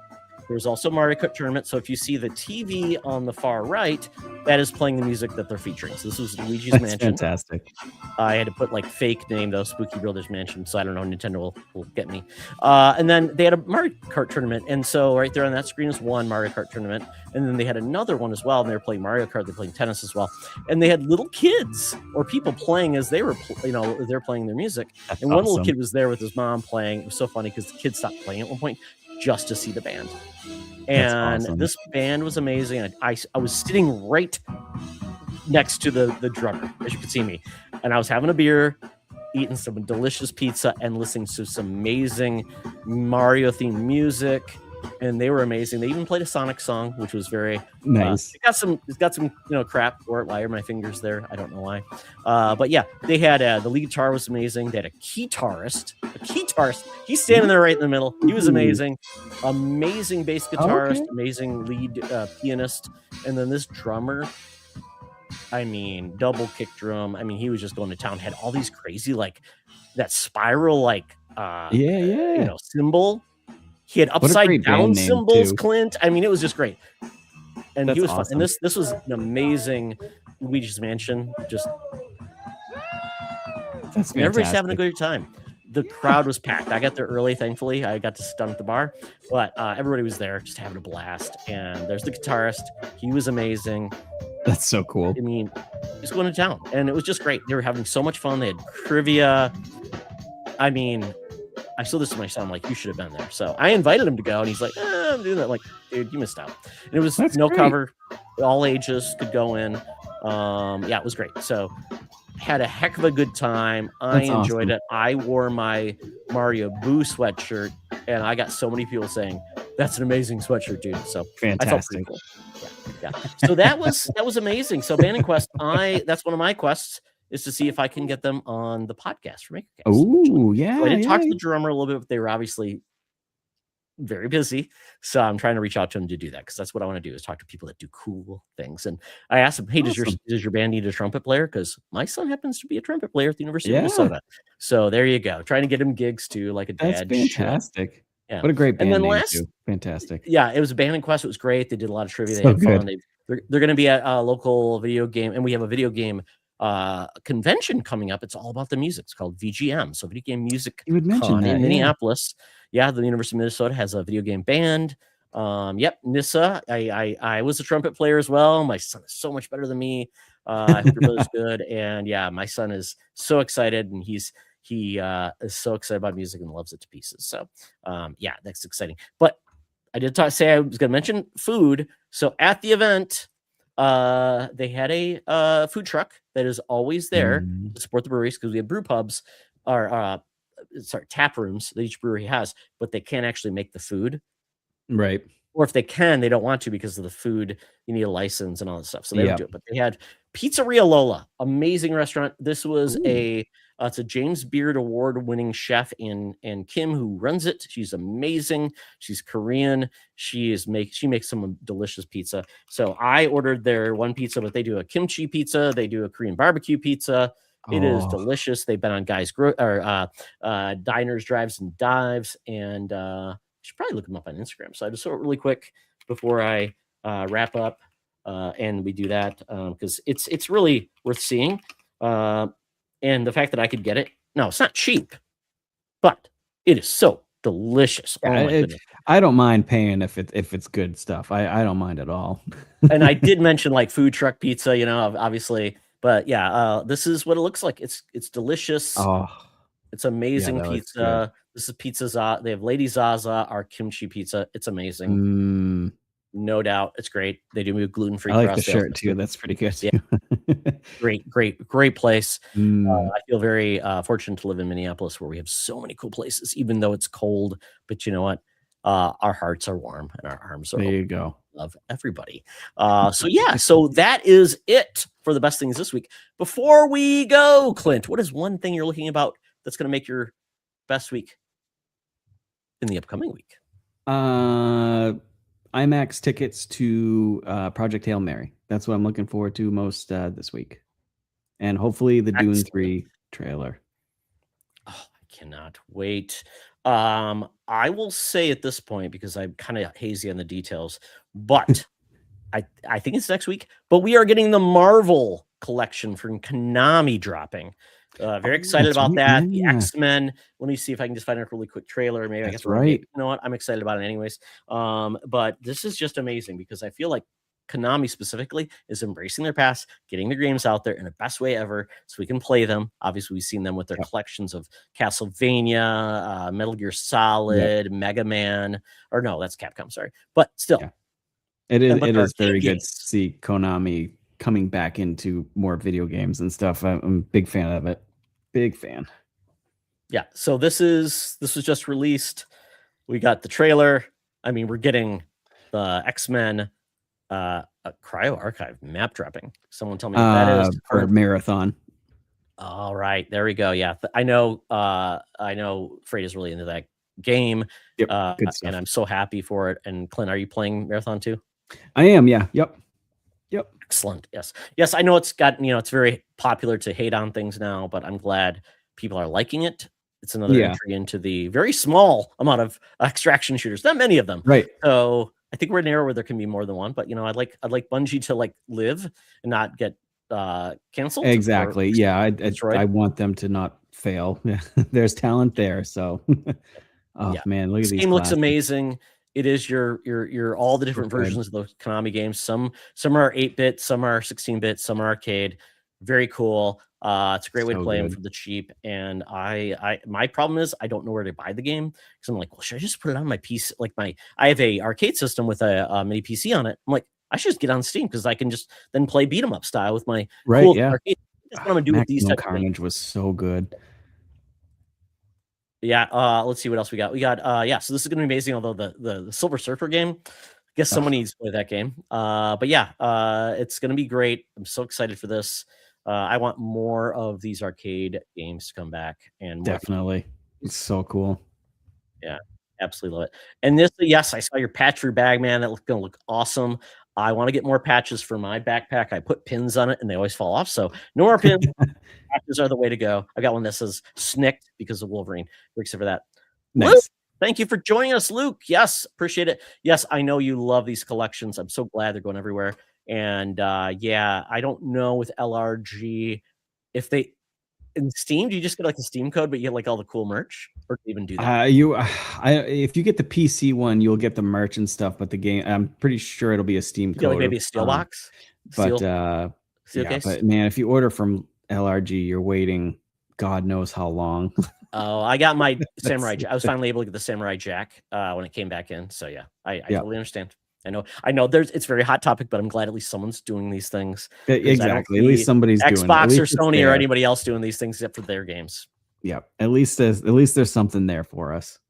There's also Mario Kart Tournament. So if you see the TV on the far right, that is playing the music that they're featuring. So this was Luigi's Mansion. Fantastic. I had to put like fake name though, Spooky Brothers Mansion. So I don't know, Nintendo will get me. And then they had a Mario Kart Tournament. And so right there on that screen is one Mario Kart Tournament. And then they had another one as well. And they were playing Mario Kart. They're playing tennis as well. And they had little kids or people playing as they were, they're playing their music. That's and awesome. One little kid was there with his mom playing. It was so funny because the kid stopped playing at one point just to see the band. And awesome. This band was amazing. I was sitting right next to the drummer, as you can see me. And I was having a beer, eating some delicious pizza, and listening to some amazing Mario-themed music. And they were amazing. They even played a Sonic song, which was very nice. It's got some crap for it. Why are my fingers there? I don't know why. But yeah, they had the lead guitar was amazing. They had a guitarist. He's standing there right in the middle. He was amazing. Amazing bass guitarist, amazing lead pianist, and then this drummer. I mean, double kick drum. I mean, he was just going to town. Had all these crazy that spiral cymbal. He had upside down cymbals, Clint. I mean, it was just great. And he was awesome. Fun. And this was an amazing Luigi's Mansion. Everybody's having a good time. The crowd was packed. I got there early, thankfully. I got to sit down at the bar. But everybody was there just having a blast. And there's the guitarist. He was amazing. That's so cool. I mean, just going to town. And it was just great. They were having so much fun. They had trivia. I mean, I saw this to my son. I'm like, you should have been there. So I invited him to go, and he's like, I'm doing that. I'm like, dude, you missed out. And it was no cover. All ages could go in. Yeah, it was great. So had a heck of a good time. I enjoyed it. I wore my Mario Boo sweatshirt, and I got so many people saying, That's an amazing sweatshirt, dude. So I felt pretty Fantastic. cool. Yeah. So that was amazing. So Band and Quest, that's one of my quests, is to see if I can get them on the podcast for MakerCast. Oh, So I yeah, did talk to yeah. the drummer a little bit, but they were obviously very busy. So I'm trying to reach out to him to do that, because that's what I want to do, is talk to people that do cool things. And I asked him, hey, does Awesome. your band need a trumpet player? Because my son happens to be a trumpet player at the University of Yeah. Minnesota. So there you go. Trying to get him gigs too, like a That's dad should. fantastic. Yeah. What a great And band then name too. Fantastic. yeah, it was a Band and Quest. It was great. They did a lot of trivia. They So had fun. good. They're going to be at a local video game, and we have a video game convention coming up. It's all about the music. It's called VGM, so Video Game Music You would mention Con that, in yeah. Minneapolis. Yeah, the University of Minnesota has a video game band. Yep, Nissa. I was a trumpet player as well. My son is so much better than me. I hope your brother's good. And yeah, my son is so excited, and he is so excited about music and loves it to pieces. So yeah, that's exciting. But I did say I was going to mention food. So at the event, they had a food truck that is always there to support the breweries, because we have brew pubs or tap rooms that each brewery has, but they can't actually make the food. Right. Or if they can, they don't want to, because of the food. You need a license and all that stuff. So they don't do it. But they had Pizzeria Lola, amazing restaurant. This was it's a James Beard Award-winning chef in Kim, who runs it. She's amazing. She's Korean. She makes some delicious pizza. So I ordered their one pizza, but they do a kimchi pizza. They do a Korean barbecue pizza. It is delicious. They've been on Diners, Drives, and Dives, and should probably look them up on Instagram. So I just saw it really quick before I wrap up, and we do that, because it's really worth seeing. And the fact that I could get it, no, it's not cheap, but it is so delicious. Yeah, oh my goodness. I don't mind paying if it's good stuff. I don't mind at all. And I did mention like food truck pizza, obviously, but yeah, this is what it looks like. It's delicious. It's amazing pizza. This is Pizza Zaza. They have Lady Zaza, our kimchi pizza. It's amazing. No doubt. It's great. They do gluten-free. I like the shirt too. That's pretty good. Yeah. Great place. I feel very fortunate to live in Minneapolis, where we have so many cool places, even though it's cold. But you know what? Our hearts are warm and our arms are open. There you go. Love everybody. So yeah, so that is it for the best things this week. Before we go, Clint, what is one thing you're looking about that's going to make your best week in the upcoming week? IMAX tickets to Project Hail Mary. That's what I'm looking forward to most this week. And hopefully the Dune 3 trailer. Oh, I cannot wait. I will say at this point, because I'm kind of hazy on the details, but I think it's next week, but we are getting the Marvel collection from Konami dropping. Very excited about that. Yeah. The X-Men. Let me see if I can just find a really quick trailer. Maybe I guess right. You know what? I'm excited about it anyways. But this is just amazing, because I feel like Konami specifically is embracing their past, getting their games out there in the best way ever, so we can play them. Obviously, we've seen them with their collections of Castlevania, Metal Gear Solid, Mega Man, or no, that's Capcom. Sorry, but still, it is very good to see Konami coming back into more video games and stuff. I'm a big fan of it. Big fan. Yeah. So this was just released. We got the trailer. I mean, we're getting the X-Men a Cryo Archive map dropping. Someone tell me what that is. For Marathon. All right, there we go. Yeah, I know Freight is really into that game. Yep, good stuff. And I'm so happy for it. And Clint, are you playing Marathon too? I am, yeah. Yep. Excellent. Yes. I know it's got, it's very popular to hate on things now, but I'm glad people are liking it. It's another entry into the very small amount of extraction shooters. Not many of them. Right. So I think we're in an era where there can be more than one, but I'd like Bungie to like live and not get canceled. Exactly. Yeah. I want them to not fail. There's talent there. So man, look at this these game looks amazing. It is your all the different versions of the Konami games. Some are 8-bit, some are 16-bit, some are arcade. Very cool. It's a great way to play them for the cheap. And my problem is I don't know where to buy the game, because I'm like, well, should I just put it on my PC? Like I have a arcade system with a mini PC on it. I'm like, I should just get on Steam, because I can just then play beat 'em up style with my cool arcade. That's what I'm gonna do with these types of games. Carnage was so good. Yeah, let's see what else we got. We got yeah, so this is gonna be amazing, although the Silver Surfer game, I guess someone needs to play that game. But yeah, it's gonna be great. I'm so excited for this. I want more of these arcade games to come back and more. Definitely. It's so cool. Yeah, absolutely love it. And this, yes, I saw your patch for your bag, man. That gonna look awesome. I want to get more patches for my backpack. I put pins on it and they always fall off. So no more pins. Patches are the way to go. I got one that says Snicked because of Wolverine. We're excited for that. Luke, Nice. thank you for joining us, Luke. Yes, appreciate it. Yes, I know you love these collections. I'm so glad they're going everywhere. And yeah, I don't know with LRG if they in Steam, do you just get like a Steam code, but you get like all the cool merch, or do you even do that? If you get the PC one, you'll get the merch and stuff, but the game, I'm pretty sure it'll be a Steam You get like code. maybe a steel box, But steel yeah, case. but man, if you order from LRG, you're waiting God knows how long. Oh, I got my Samurai. I was finally able to get the Samurai Jack when it came back in. So yeah, I totally understand. I know it's very hot topic, but I'm glad at least someone's doing these things. Exactly. At least somebody's doing it. Xbox or Sony or anybody else doing these things except for their games. Yeah. At least there's something there for us.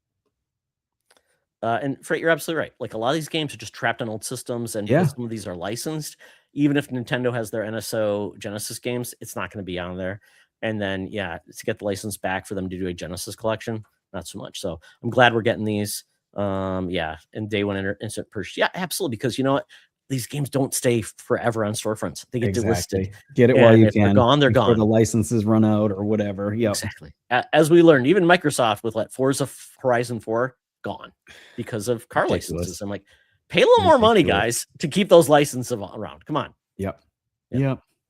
And Freight, you're absolutely right. Like a lot of these games are just trapped on old systems, and Yeah. because some of these are licensed, even if Nintendo has their NSO Genesis games, it's not going to be on there. And then, yeah, to get the license back for them to do a Genesis collection, not so much. So I'm glad we're getting these. Yeah, and day one instant purchase. Yeah, absolutely. Because you know what? These games don't stay forever on storefronts. They get delisted. Get it while you can. They're gone. They're gone. The licenses run out or whatever. Yeah, exactly. As we learned, even Microsoft with like Forza Horizon 4 gone because of car licenses. I'm like, pay a little more money, guys, to keep those licenses around. Come on. Yep.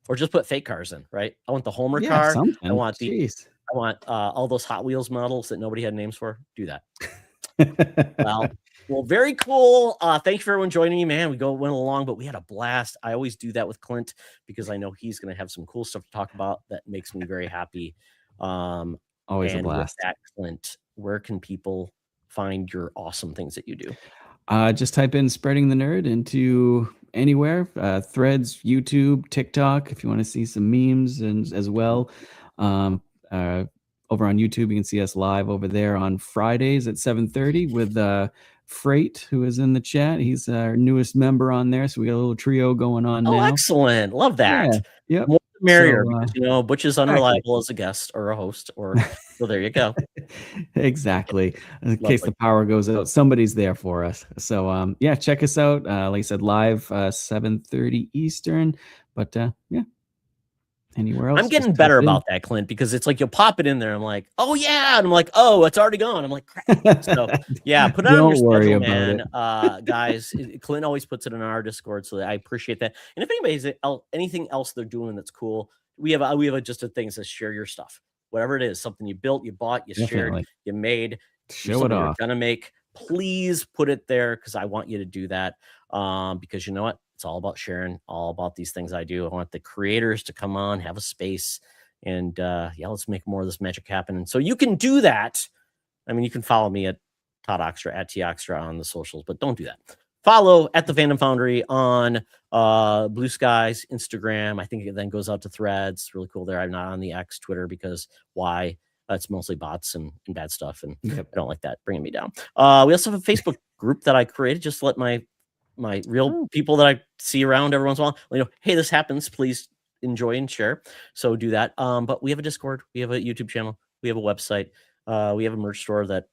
Or just put fake cars in, right? I want the Homer car. Something. I want all those Hot Wheels models that nobody had names for. Do that. Well, very cool. Thanks for everyone joining me, man. We went along, but we had a blast. I always do that with Clint because I know he's going to have some cool stuff to talk about that makes me very happy. Always a blast. With that, Clint, where can people find your awesome things that you do? Just type in Spreading the Nerd into anywhere, Threads, YouTube, TikTok, if you want to see some memes and as well. Over on YouTube, you can see us live over there on Fridays at 7:30 with Freight, who is in the chat. He's our newest member on there, so we got a little trio going on now. Excellent. Love that. Yeah. More the merrier, because Butch is unreliable as a guest or a host, so there you go. Exactly. In case the power goes out, somebody's there for us. So yeah, check us out. Like I said, live 7:30 Eastern. But yeah. Anywhere else? I'm getting better about that, Clint, because it's like you'll pop it in there. I'm like, oh yeah, and I'm like, oh, it's already gone. I'm like, crap. So yeah, put it on your schedule, man. Guys, Clint always puts it in our Discord, so I appreciate that. And if anybody has anything else they're doing that's cool, we have just a thing that says share your stuff, whatever it is, something you built, you bought, you shared, you made, show it off. You're gonna make. Please put it there because I want you to do that. Because you know what? It's all about sharing, all about these things I do. I want the creators to come on, have a space, and yeah, let's make more of this magic happen. And so you can do that. I mean, you can follow me at Todd Oxtra, at TOxtra on the socials, but don't do that. Follow at the Fandom Foundry on BlueSky's Instagram. I think it then goes out to Threads. Really cool there. I'm not on the X Twitter because why? It's mostly bots and bad stuff, and I don't like that bringing me down. We also have a Facebook group that I created just to let my real people that I see around every once in a while, hey, this happens. Please enjoy and share. So do that. But we have a Discord. We have a YouTube channel. We have a website. We have a merch store that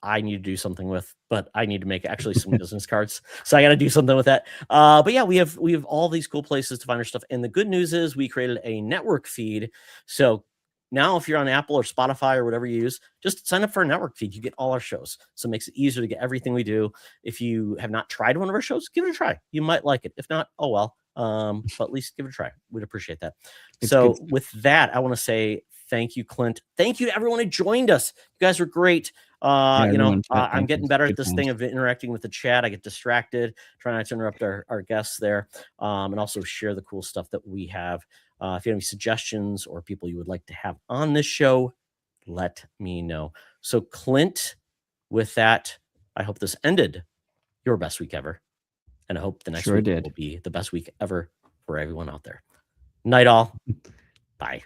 I need to do something with, but I need to make actually some business cards. So I got to do something with that. But yeah, we have all these cool places to find our stuff. And the good news is we created a network feed. So now, if you're on Apple or Spotify or whatever you use, just sign up for a network feed. You get all our shows. So it makes it easier to get everything we do. If you have not tried one of our shows, give it a try. You might like it. If not, oh well. But at least give it a try. We'd appreciate that. So with that, I want to say thank you, Clint. Thank you to everyone who joined us. You guys were great. I'm getting better at this thing of interacting with the chat. I get distracted, trying not to interrupt our guests there, and also share the cool stuff that we have. If you have any suggestions or people you would like to have on this show, let me know. So, Clint, with that, I hope this ended your best week ever. And I hope the next week will be the best week ever for everyone out there. Night all. Bye.